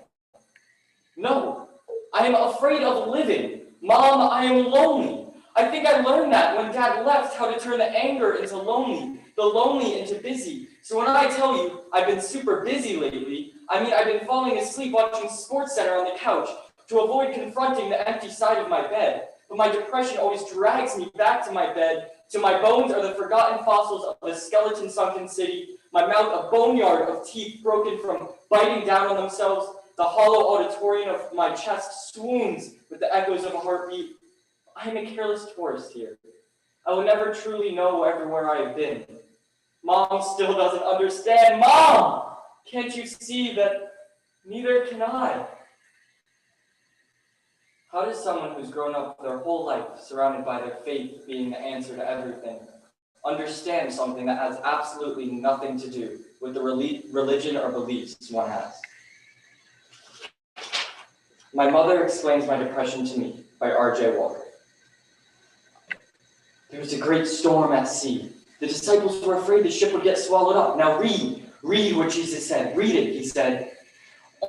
No, I am afraid of living. Mom, I am lonely. I think I learned that when Dad left, how to turn the anger into lonely, the lonely into busy. So when I tell you I've been super busy lately, I mean I've been falling asleep watching SportsCenter on the couch to avoid confronting the empty side of my bed. But my depression always drags me back to my bed, to my bones are the forgotten fossils of a skeleton-sunken city, my mouth a boneyard of teeth broken from biting down on themselves, the hollow auditorium of my chest swoons with the echoes of a heartbeat. I am a careless tourist here. I will never truly know everywhere I have been. Mom still doesn't understand. Mom! Can't you see that neither can I? How does someone who's grown up their whole life surrounded by their faith being the answer to everything understand something that has absolutely nothing to do with the religion or beliefs one has? My mother explains my depression to me by R.J. Walker. There was a great storm at sea. The disciples were afraid the ship would get swallowed up. Now read what Jesus said. Read it, he said.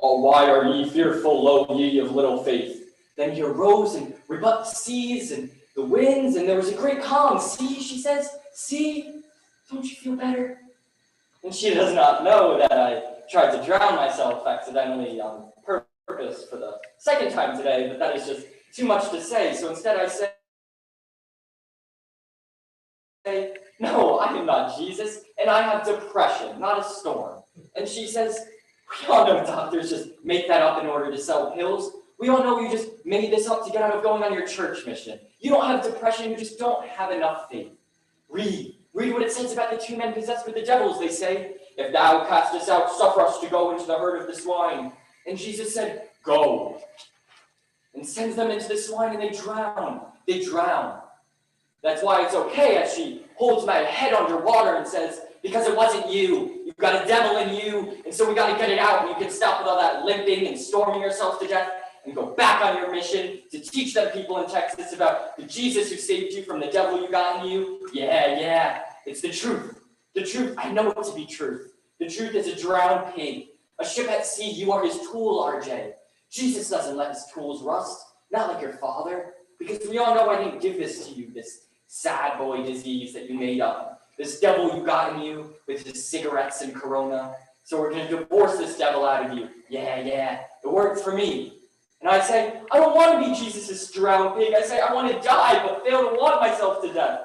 Oh, why are ye fearful, lo ye of little faith? Then he arose and rebuked the seas and the winds, and there was a great calm. See, she says, see, don't you feel better? And she does not know that I tried to drown myself accidentally on purpose for the second time today, but that is just too much to say. So instead I say, no, I am not Jesus, and I have depression, not a storm. And she says, we all know doctors just make that up in order to sell pills. We all know you just made this up to get out of going on your church mission. You don't have depression, you just don't have enough faith. Read what it says about the two men possessed with the devils. They say, if thou cast us out, suffer us to go into the herd of the swine. And Jesus said, go. And sends them into the swine and they drown. That's why it's okay as she holds my head underwater and says, because it wasn't you. You've got a devil in you, and so we got to get it out, and you can stop with all that limping and storming yourself to death. and go back on your mission to teach them people in Texas about the Jesus who saved you from the devil you got in you. Yeah, it's the truth. The truth, I know it to be truth. The truth is a drowned pig. A ship at sea, you are his tool, RJ. Jesus doesn't let his tools rust, not like your father. Because we all know I didn't give this to you, this sad boy disease that you made up. This devil you got in you with his cigarettes and Corona. So we're going to divorce this devil out of you. Yeah, it works for me. And I say, I don't want to be Jesus' drowned pig. I say, I want to die, but fail to want myself to death.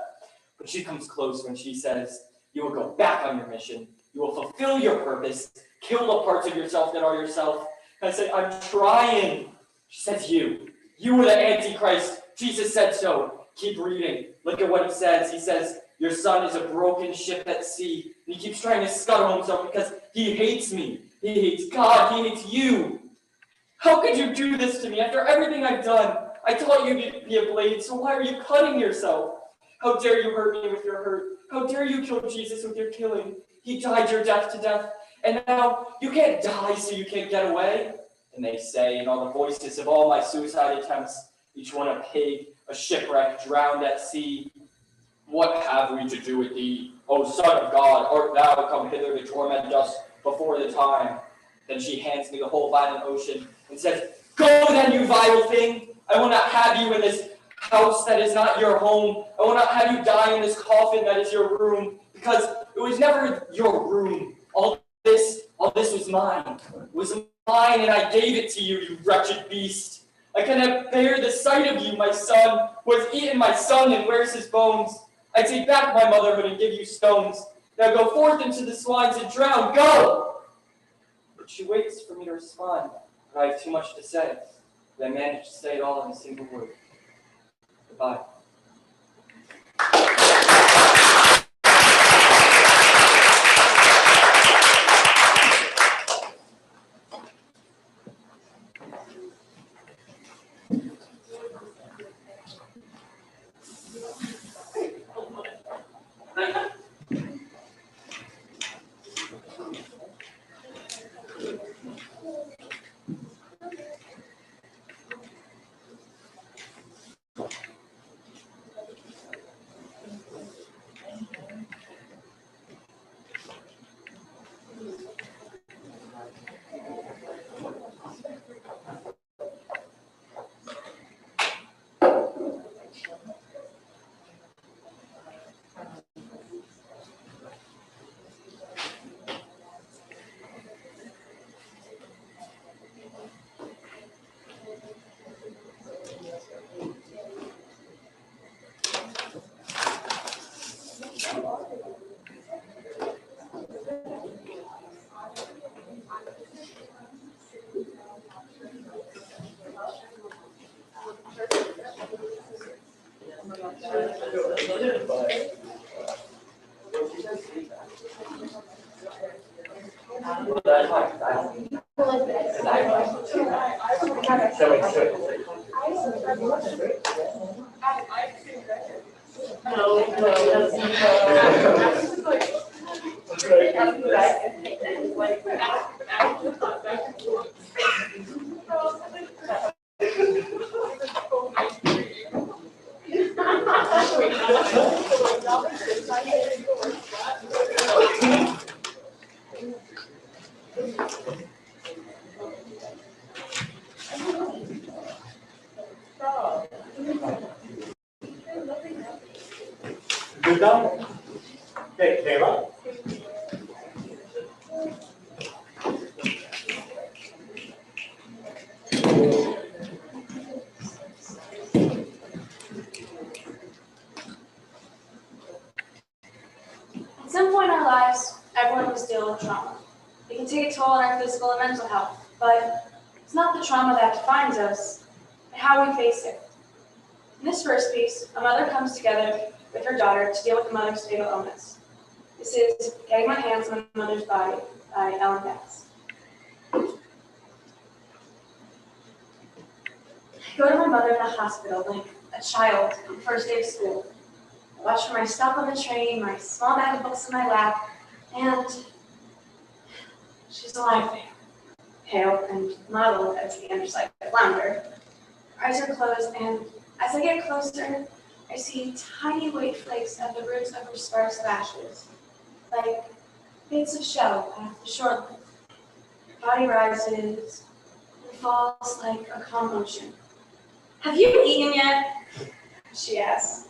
But she comes close when she says, you will go back on your mission. You will fulfill your purpose. Kill the parts of yourself that are yourself. And I say, I'm trying. She says, you were the Antichrist. Jesus said so. Keep reading. Look at what he says. He says, your son is a broken ship at sea. And he keeps trying to scuttle himself because he hates me. He hates God. He hates you. How could you do this to me after everything I've done? I taught you to be a blade, so why are you cutting yourself? How dare you hurt me with your hurt? How dare you kill Jesus with your killing? He died your death to death, and now you can't die so you can't get away. And they say in all the voices of all my suicide attempts, each one a pig, a shipwreck, drowned at sea. What have we to do with thee, O Son of God? Art thou come hither to torment us before the time? Then she hands me the whole violent ocean and says, go then, you vile thing. I will not have you in this house that is not your home. I will not have you die in this coffin that is your room, because it was never your room. All this was mine. It was mine, and I gave it to you, you wretched beast. I cannot bear the sight of you, my son, who has eaten my son and wears his bones. I take back my motherhood and give you stones. Now go forth into the swines and drown. Go! But she waits for me to respond, but I have too much to say. But I manage to say it all in a single word. Goodbye. Good done. Okay, Kayla. At some point in our lives, everyone must deal with trauma. It can take a toll on our physical and mental health, but it's not the trauma that defines us, but how we face it. In this first piece, a mother comes together with her daughter to deal with the mother's fatal illness. This is Getting My Hands on My Mother's Body by Ellen Bass. I go to my mother in the hospital like a child on the first day of school. I watch for my stop on the train, my small bag of books in my lap, and she's alive there, pale and mottled as the underside of a flounder. Her eyes are closed, and as I get closer, I see tiny white flakes at the roots of her sparse lashes, like bits of shell at the shoreline. Her body rises and falls like a calm ocean. "Have you eaten yet?" she asks.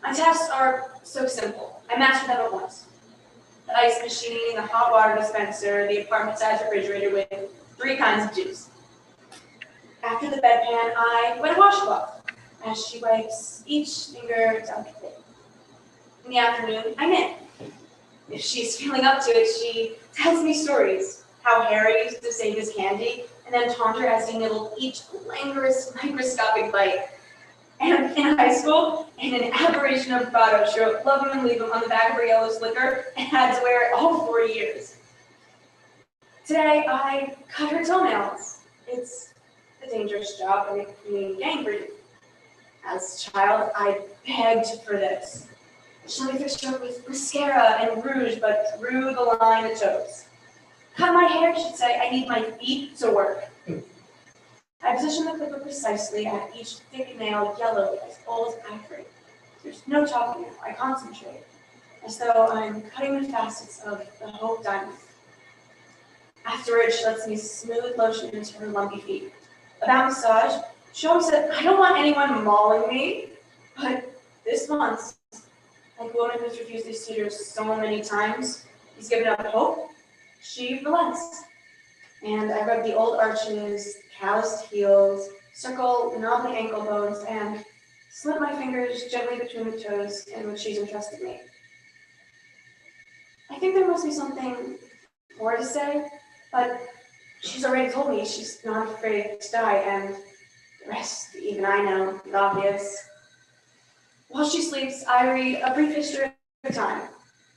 My tasks are so simple. I master them at once. The ice machine, the hot water dispenser, the apartment-sized refrigerator with 3 kinds of juice. After the bedpan, I wet a washcloth as she wipes each finger delicately. In the afternoon, I knit. If she's feeling up to it, she tells me stories. How Harry used to save his candy and then taunt her as he nibbled each languorous microscopic bite. And in high school, in an aberration of bravado, she wrote "Love him and leave him" on the back of her yellow slicker and had to wear it all 4 years. Today, I cut her toenails. It's a dangerous job and it can be gangrene. As a child, I begged for this. Show me the stroke with mascara and rouge, but drew the line at toes. Cut my hair, she'd say. I need my feet to work. I position the clipper precisely at each thick nail, yellow as old ivory. There's no talking now. I concentrate, as though I'm cutting the facets of the Hope diamond. Afterwards, she lets me smooth lotion into her lumpy feet. About massage, she always said, "I don't want anyone mauling me." But this once, like a woman who's refused these suitors so many times, he's given up hope, she relents. And I rub the old arches, calloused heels, circle knobbly ankle bones, and slip my fingers gently between the toes in which she's entrusted me. I think there must be something more to say, but she's already told me she's not afraid to die, and the rest, even I know, is obvious. While she sleeps, I read a brief history of time.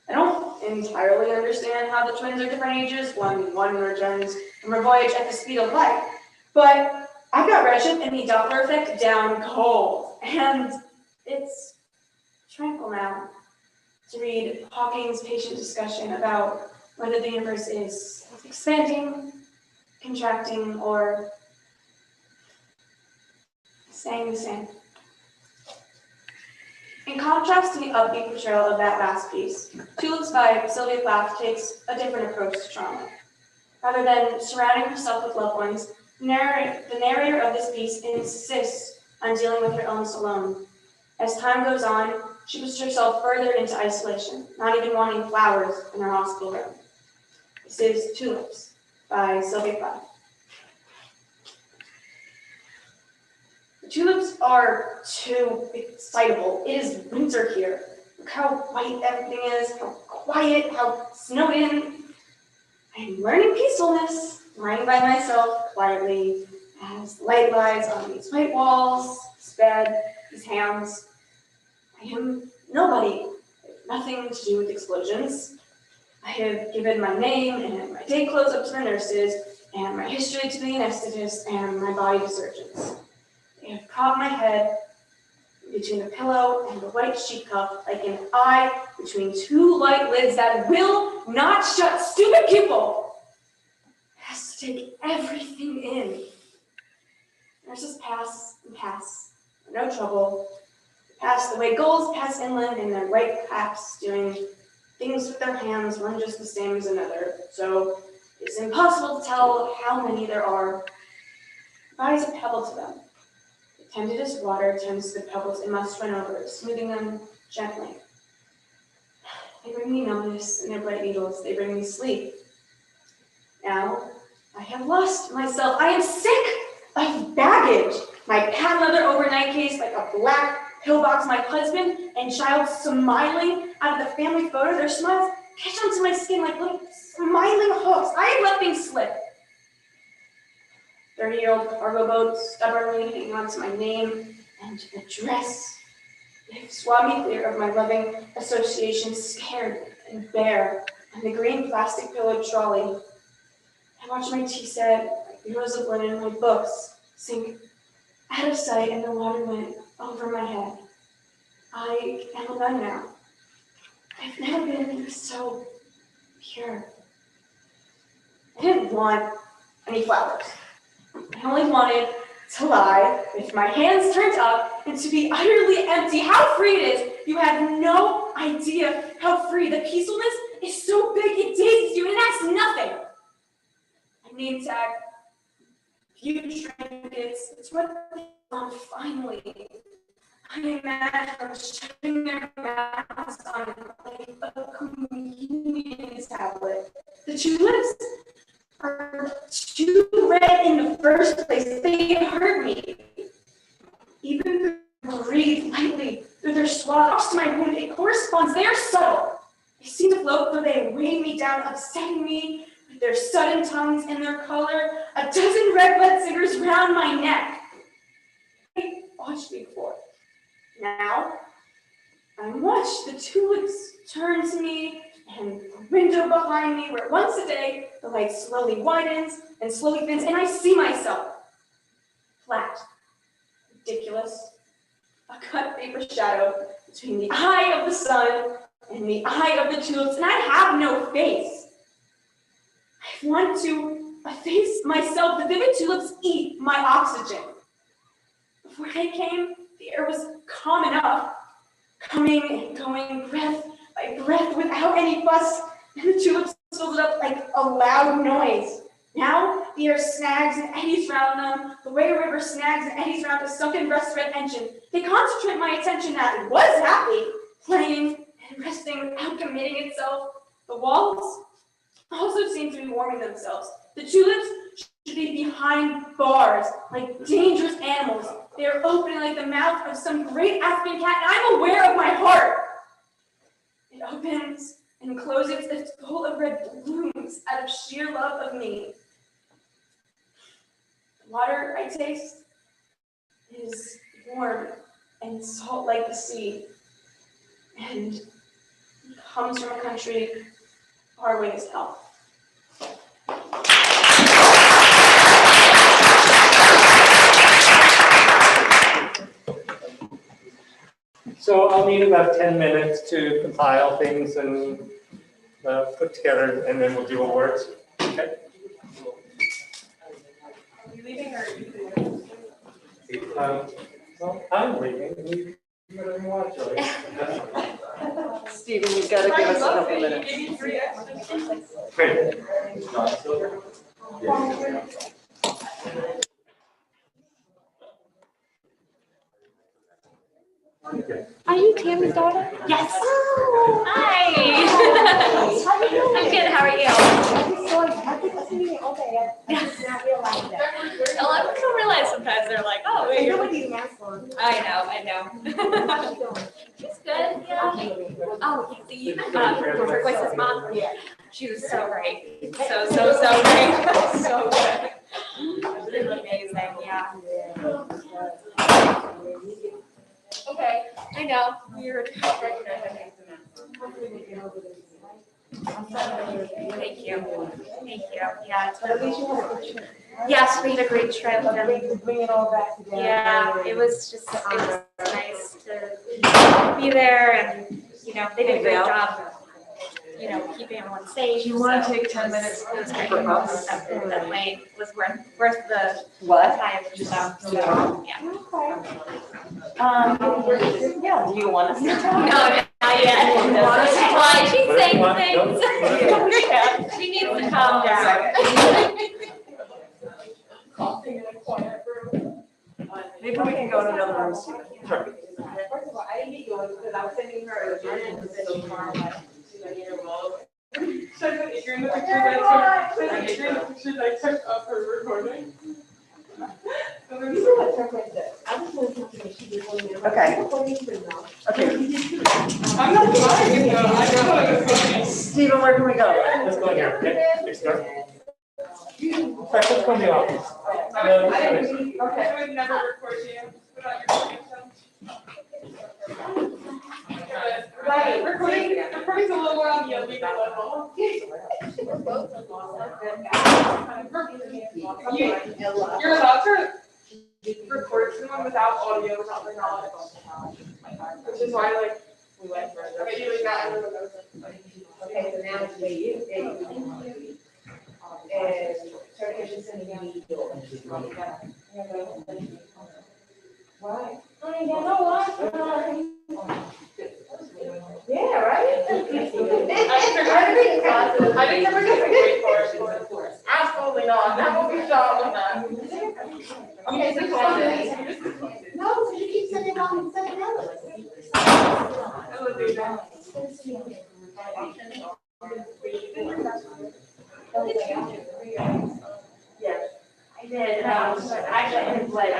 I don't entirely understand how the twins are different ages when one returns from a voyage at the speed of light, but I got Redshift and the Doppler effect down cold, and it's tranquil now to read Hawking's patient discussion about whether the universe is expanding, contracting, or staying the same. In contrast to the upbeat portrayal of that last piece, Tulips by Sylvia Plath takes a different approach to trauma. Rather than surrounding herself with loved ones, the narrator of this piece insists on dealing with her illness alone. As time goes on, she pushes herself further into isolation, not even wanting flowers in her hospital room. This is Tulips by Sylvia Plath. Tulips are too excitable. It is winter here. Look how white everything is, how quiet, how snowed in. I am learning peacefulness, lying by myself quietly as light lies on these white walls, this bed, these hands. I am nobody. Nothing to do with explosions. I have given my name and my day clothes up to the nurses, and my history to the anesthetist, and my body to surgeons. They have propped my head between the pillow and the white sheet cuff like an eye between 2 light lids that will not shut. Stupid people! Has to take everything in. Nurses pass and pass, no trouble. Pass the way gulls pass inland in their white caps, doing things with their hands, one just the same as another. So it's impossible to tell how many there are. Body's a pebble to them. Tended as water tends to the pebbles it must run over, smoothing them gently. They bring me numbness and their bright needles. They bring me sleep. Now, I have lost myself. I am sick of baggage. My patent leather overnight case, like a black pillbox, my husband and child smiling out of the family photo. Their smiles catch onto my skin like little smiling hooks. I have let things slip. 30-year-old cargo boat stubbornly hanging on to my name and address. They've swabbed me clear of my loving association, scared and bare, and the green plastic pillared trolley. I watched my tea set, my bureaus of linen, my books sink out of sight, and the water went over my head. I am alone now. I've never been so pure. I didn't want any flowers. I only wanted to lie with my hands turned up and to be utterly empty. How free it is. You have no idea how free. The peacefulness is so big it dazes you and it asks nothing. A name tag, few trinkets, it's what they found finally. I imagine them shutting their mouths on like a communion tablet. The tulips are too red in the first place. They hurt me. Even breathe lightly through their swabs to my wound. It corresponds. They are subtle. They seem to float, though they weigh me down, upsetting me with their sudden tongues and their color. A dozen red blood singers round my neck. They watched me before. Now, I'm watched. The tulips turn to me, and the window behind me, where once a day the light slowly widens and slowly thins, and I see myself. Flat, ridiculous, a cut paper shadow between the eye of the sun and the eye of the tulips, and I have no face. I want to efface myself. The vivid tulips eat my oxygen. Before they came, the air was calm enough, coming and going, breath by breath, without any fuss, and the tulips filled it up like a loud noise. Now the air snags and eddies round them, the way a river snags and eddies round a sunken breast-red engine. They concentrate my attention that it was happy, playing and resting without committing itself. The walls also seem to be warming themselves. The tulips should be behind bars, like dangerous animals. They are opening like the mouth of some great African cat, and I'm aware of my heart. It opens and closes. It's full of red blooms out of sheer love of me. The water I taste is warm and salt like the sea, and comes from a country far away as hell. So I'll need about 10 minutes to compile things and put together, and then we'll do awards. Okay? Are you leaving or are you leaving? Well, I'm leaving. You do whatever you want, Joey. Stephen, you've got to give us a couple minutes. Give you 3 extra. Great. Okay. Are you Tammy's daughter? Yes. Oh. Hi. How you doing? I'm good. How are you? I've been listening to you all day. I did not realize that. A lot of people don't realize sometimes they're like, oh, wait, You're you're. with these masks on. I know. How you doing? She's good. Yeah. Oh, the turquoise's mom. Yeah. She was so great. So great. So good. Amazing. Yeah. Okay. I know. You're Thank you. Thank you. Yeah. But at least you had a good trip. Yes, we had a great trip. Bring it all back together. Yeah, it was nice to be there, and they did a great job, keeping everyone safe. Do you want to so take 10 minutes? It was great. That plane was worth the What? time. So yeah. Yeah, do you want us to talk? No, not yet. Why? She's saying things. She needs to calm down. Maybe we can go to another room. Sure. First of all, I didn't get yours because I was sending her a journal and sending her like she's like in her mode. If you're in the pictures I took of her recording. Okay. Okay. I'm not lying though. I know it was funny. Stephen, where can we go? Let's go in here. Okay. Let's go. In fact, let's go in the office. I would never record you without your permission. Right, recording's a little more on the illegal level. You're allowed to record someone without audio, without their knowledge. Which is why, we went further. But you not everyone knows it. Okay, so now it's you. And Why? I don't know why. Yeah, right? I think never get a great course. Absolutely not. That will be shot with that. Okay, so No, because you keep sending out and sending out. I did. Actually, it's like,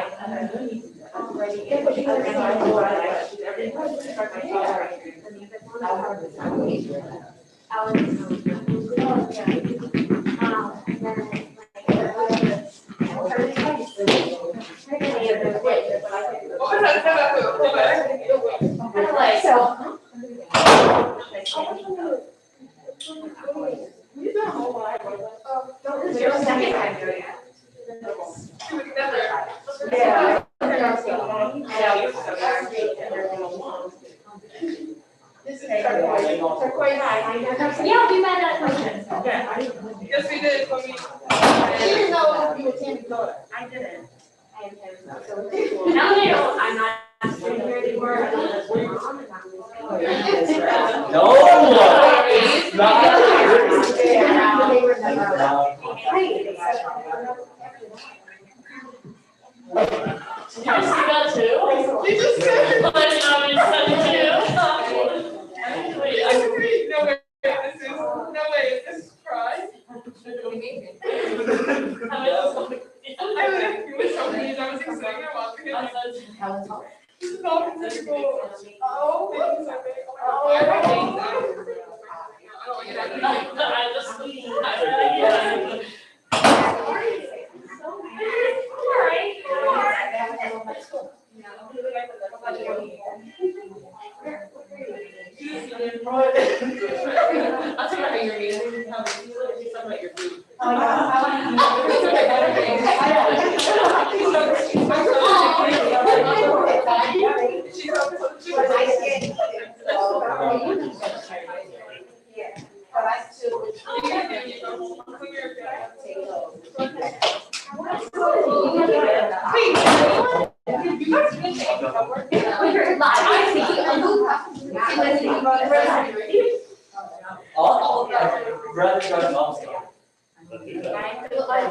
Yeah. Yeah, I'll be mad at questions. Yes, we did. I didn't know you were Tammy Florida. I didn't. Now they know I'm not sitting here anymore. No. You just see that too? You just said. I know, you said it too. Wait, I agree. No way, this is cry. I was so confused, I was excited, I walked in. This is all physical. Oh, I I'll talk about how you're eating. Talk about your food. I'd rather go to mom's house.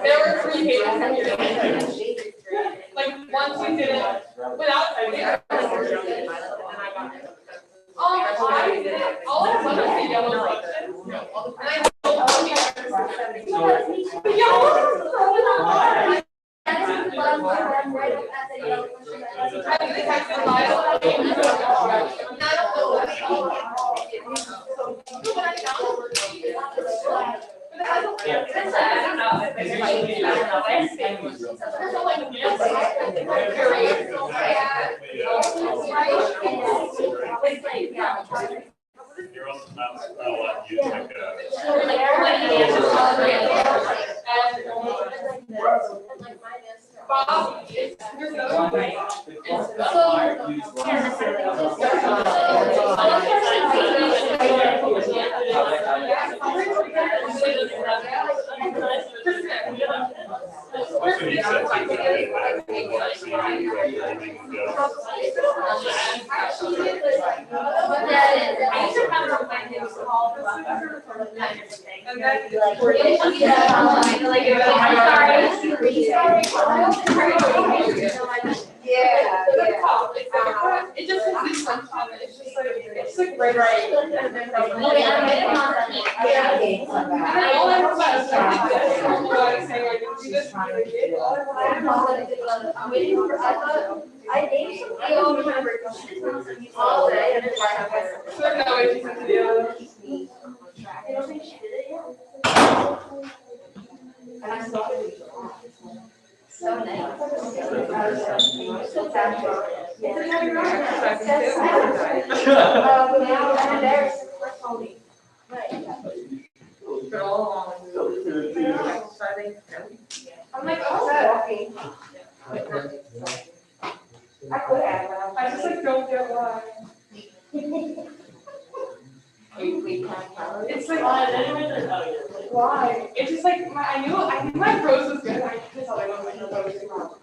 There were 3 pages. Like once we did it without typing. All I have left is the yellow sections. And I You're also not allowed to use like Bob, you're so right. That's what he said too, but I didn't want to see everything go. I used to have my name's called. Yeah, It just has this fun comment. It's like right. And then Okay, I'm ready to contact. And all I remember is saying I didn't do this. I'm waiting for I named some, I don't remember. All day and it's like. So no way she said yeah. I don't think she did it yet. And I saw it. So nice. So casual. Now I'm embarrassed. But all along. I'm like, oh. walking. I could have, but I just like don't get why. It's like. Why? It's just like I knew my prose was good. And I could tell I wasn't my prose.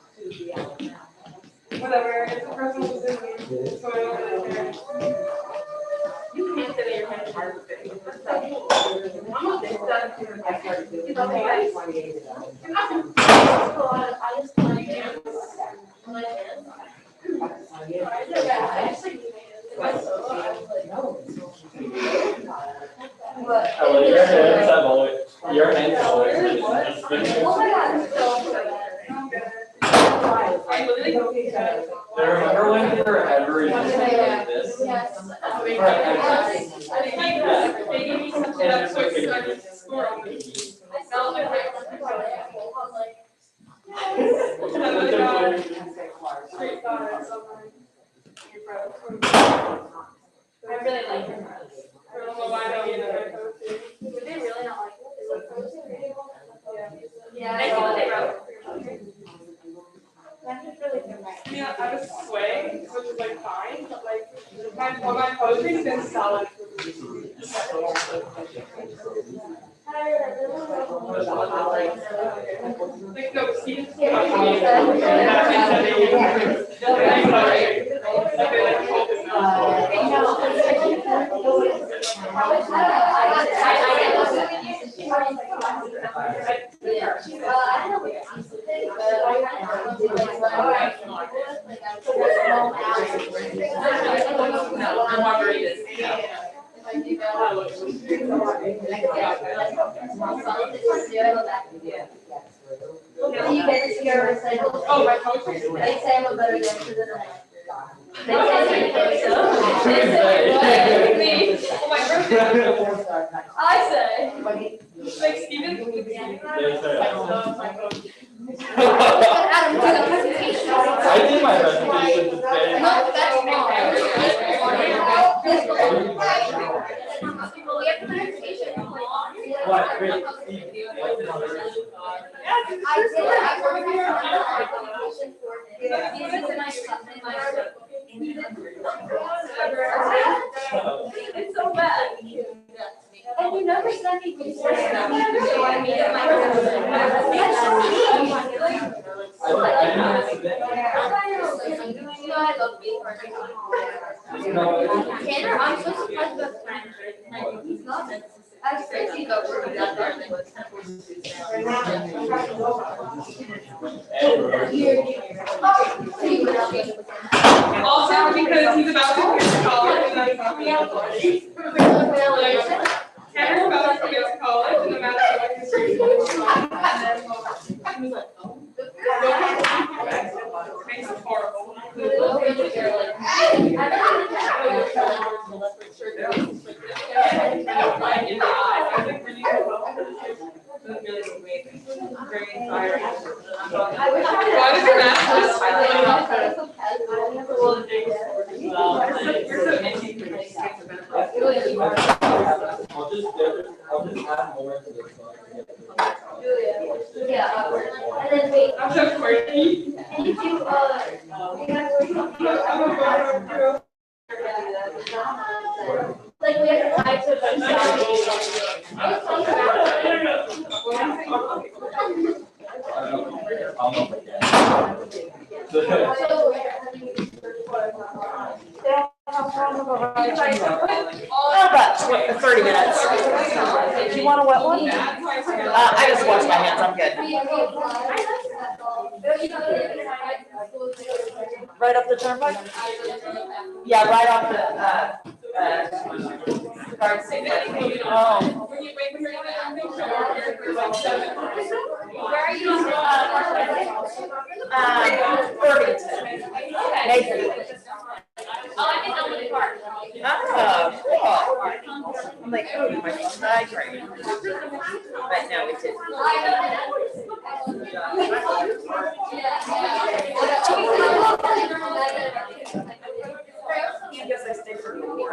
Whatever. It's a personal decision, so I don't really care. You can't say that your head is hard to fit. I'm not big done. I started doing it. I just like Your hands have always been. Oh my God, it's so good. I literally Remember when forever you just like this? Yes. They gave me something that's so exciting to score on me. I felt like straight thoughts of your brother. I really like your brother. I don't know why they gave it my poetry. Would they really not like it? Is it frozen? Yeah. I see what they wrote. Yeah, I was swaying, which is like fine, but like my poetry's been solid. Like no, Steve. Oh, my poetry. They say I'm a better dancer than I am. I say. Like Steven. Adam, do the presentation. I did my presentation today. No, that's wrong. We have the presentation. What? Wait, I did. I worked here on the application for it. These are in my stuff, in my. It's so bad. And you never send me pictures. So I made it my I love being part of Tanner, I'm so surprised about friends. He's not. I was crazy about working that hard. Also because he's about to go to college and I'm coming out. Tanner's about to go to college and I'm out of makes it horrible. Why does your math I'll just add more to this one. Yeah. And then wait. I'm so quirky. And if you, like we have types of About 30 minutes. Do you want a wet one? I just washed my hands, I'm good. Right up the turnpike? Yeah, right off the, guard station. Oh. Where are you? Irvington. Nathan. Oh, I can open the car. Oh, cool. I'm like, oh, my side right. But no, it didn't. I guess I stayed for more.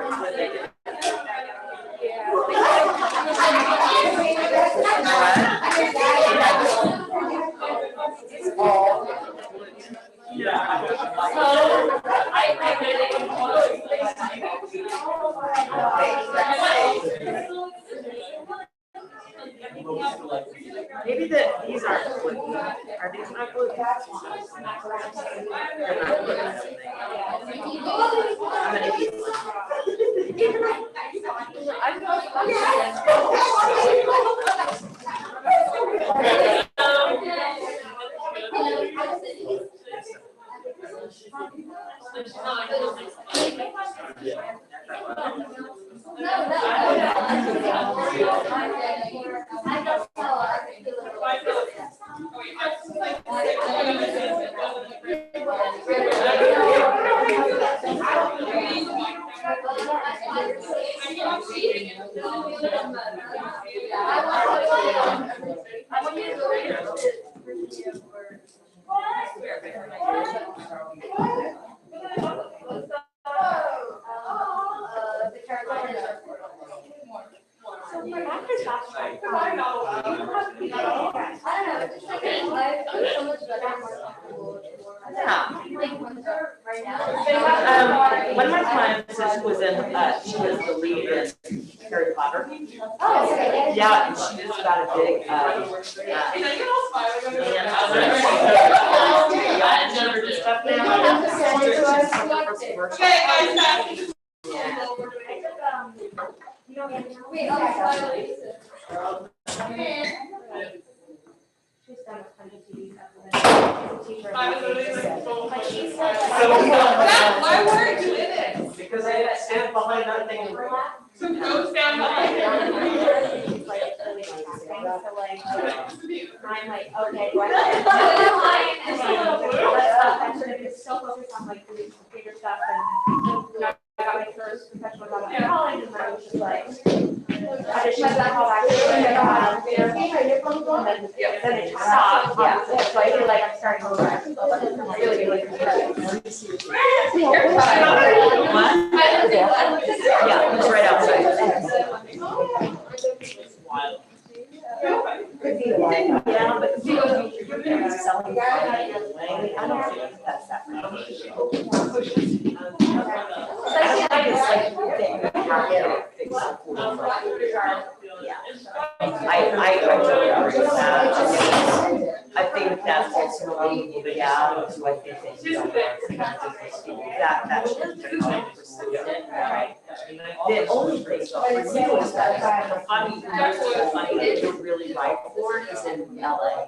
that these aren't gluten? Are these not gluten? They're not gluten. I'm gonna eat one. One of my clients was in, she was the lead in Harry Potter. Yeah, and she just got a big, stuff now. Because they stand behind that thing. So goes down behind I'm like, okay, do I? It's so focused on like doing some bigger stuff and I got my first professional job in college and I was just like, I just shut that all back. Then it stopped. Yeah. So I feel like I'm starting over. Really like. What? Yeah, it's right outside. Yeah, but you're selling. I don't think that's that much. I totally agree with that. I think that's ultimately the reality, so I think that should be right. The only thing though, for you is that the funny that you're really right for is in LA.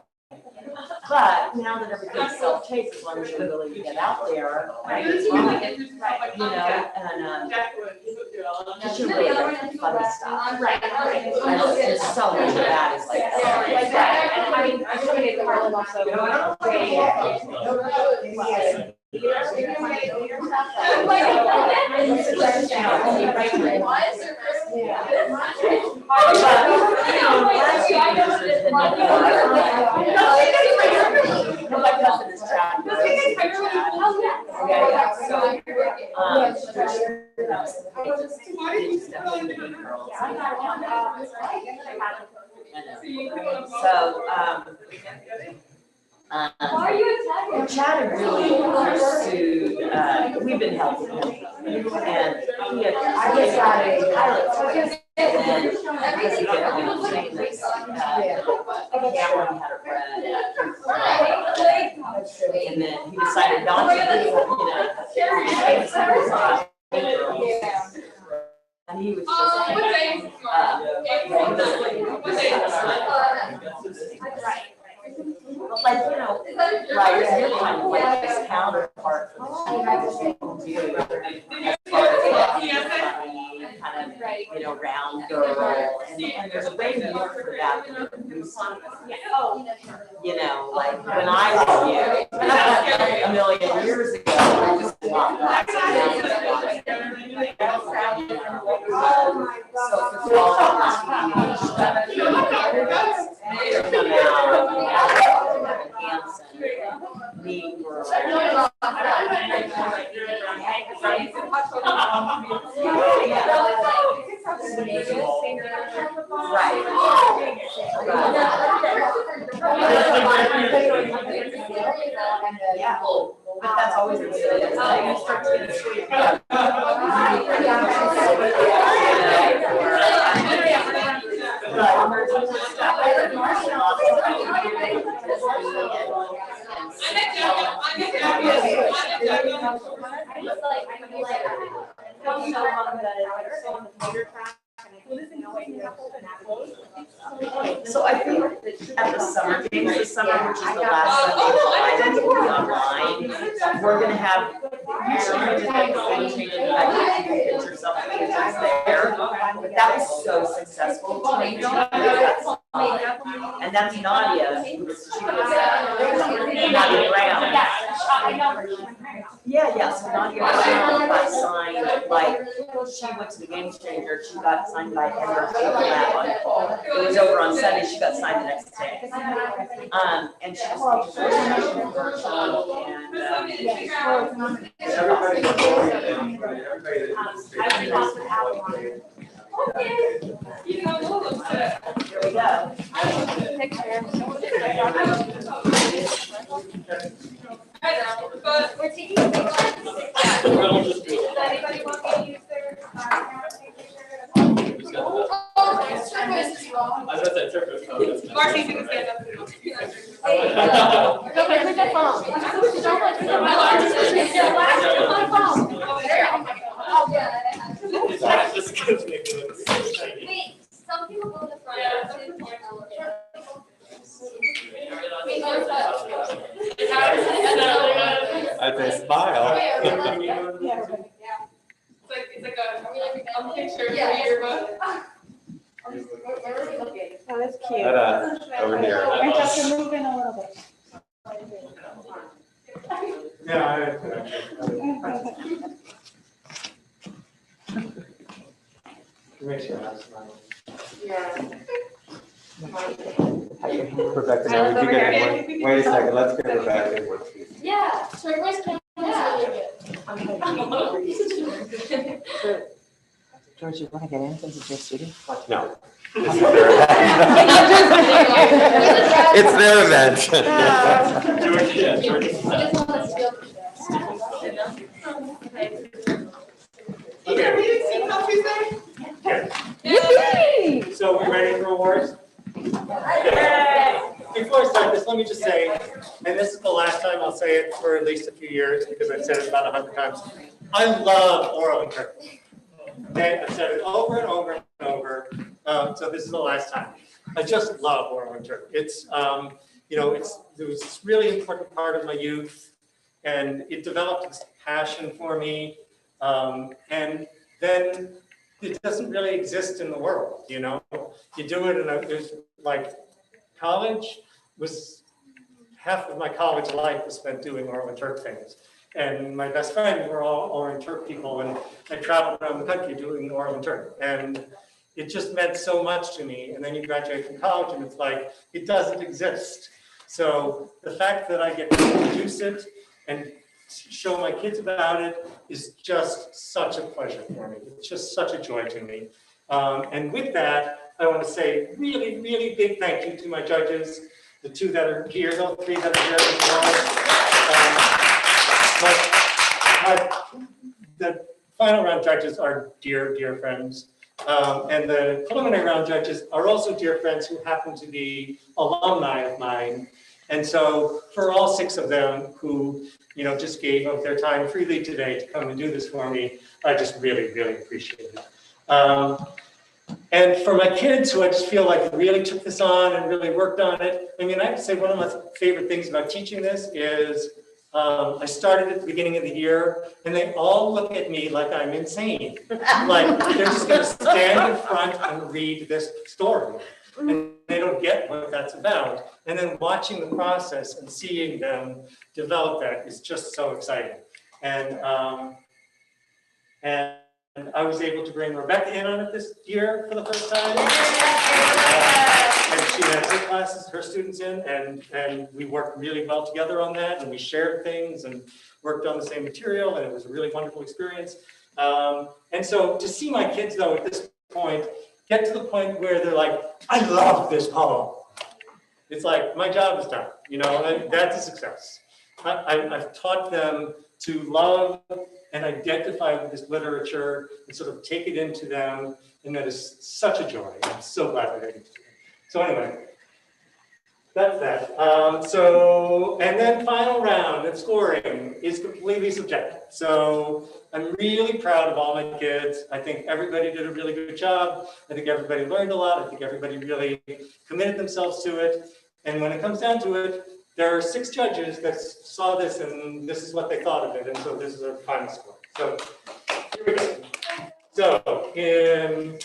But now that everything's self-paced, as long as you're willing to get out there, it's fine, you know, and just your way of funny stuff. Right. And there's so much of that is like. And I mean, I still get the Harlem also. Chad really pursued, we've been helping him, and he had got a pilot plan, and because he did all the things, Cameron had a friend, and then he decided not to do, and he was just like, you know, right, you're kind of like this counterpart for the people do as far as kind of, you know, round girl, and there's way more for that than you know, like when I was you, a million years ago, I just walked back. So for all of us, come out, meet girls. Yeah, but that's always the case. It's like you start to get sweet. So I think that at the summer games this summer, which is the last Sunday of July, that's will be online. We're gonna have, usually we do like a game changer that you can picture something that's there. But that was so successful. And that's Nadia, she was Nadia Brown. Yeah, so Nadia Brown got signed, like, she went to the Game Changer, she got signed by MRT Lab. It was over on Sunday, she got signed the next day. And she was virtual and, here we go. We're taking a picture. Does anybody want me to use their Marcy, you can stand up. Wait, some people go to the front. I say smile. It's like a picture for your book. Oh, that's cute. Over here. And just to move in a little bit. Yeah. Makes your eyes smile. Rebecca, now would you get in one? Wait a second, let's get Rebecca in one. Yeah, turquoise camera is really good. George, you want to get in since it's your studio? No. It's their event. So we ready for awards? Before I start this, let me just say, and this is the last time I'll say it for at least a few years because I've said it about 100 times. I love oral interpretive. Okay, I've said it over and over and over. So this is the last time. I just love oral interpretive. It's, it was this really important part of my youth, and it developed this passion for me. And then it doesn't really exist in the world, you know? You do it, and there's like college was half of my college life was spent doing oral interp things. And my best friend were all oral interp people, and I traveled around the country doing oral interp. And it just meant so much to me. And then you graduate from college, and it's like, it doesn't exist. So the fact that I get to introduce it and show my kids about it is just such a pleasure for me. It's just such a joy to me. And with that, I want to say really, really big thank you to my judges, the two that are here, the three that are here as well. The final round judges are dear, dear friends. And the preliminary round judges are also dear friends who happen to be alumni of mine. And so for all 6 of them who, just gave up their time freely today to come and do this for me, I just really, really appreciate it. And for my kids who I just feel like really took this on and really worked on it, I mean, I have to say one of my favorite things about teaching this is I started at the beginning of the year and they all look at me like I'm insane. Like they're just gonna stand in front and read this story. And they don't get what that's about. And then watching the process and seeing them develop that is just so exciting. And I was able to bring Rebecca in on it this year for the first time. And she had her classes, her students in, and we worked really well together on that, and we shared things and worked on the same material, and it was a really wonderful experience. And so to see my kids, though, at this point, get to the point where they're like, I love this poem. It's like, my job is done, and that's a success. I've taught them to love and identify with this literature and sort of take it into them, and that is such a joy. I'm so glad that I get to do it. So anyway, That's that. So, and then final round of scoring is completely subjective. So I'm really proud of all my kids. I think everybody did a really good job. I think everybody learned a lot. I think everybody really committed themselves to it. And when it comes down to it, there are 6 judges that saw this and this is what they thought of it. And so this is our final score. So here we go. So in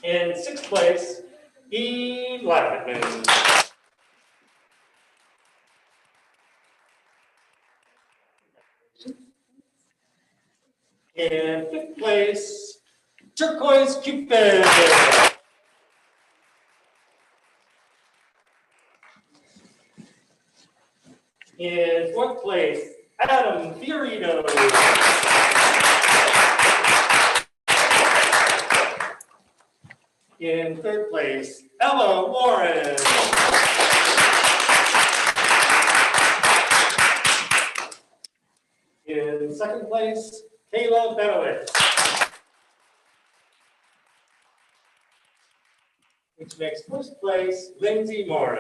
6th place, 11. In 5th place, Turquoise Cupid. In 4th place, Adam Fiorito. In 3rd place, Ella Warren. In 2nd place, Kayla Benowitz. Which makes 1st place, Lindsay Moran.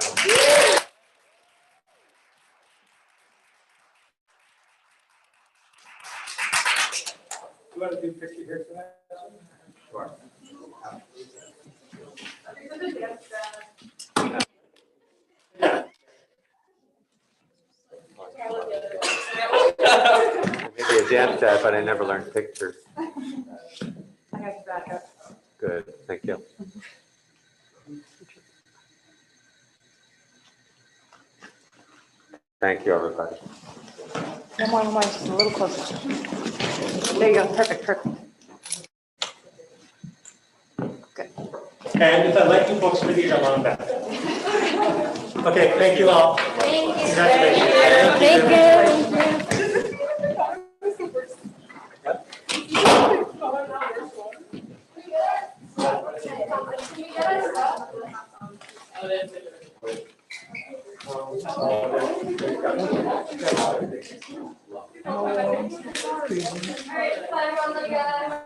You want to do a picture here for that? Sure. Maybe a dance step, but I never learned pictures. I have to back up. Good, thank you. Thank you, everybody. One more, just a little closer. There you go, perfect, perfect. Good. And if I like you books for these, I'm on back. Okay, thank you all. Thank you. Congratulations. Thank you. All right, bye, everyone.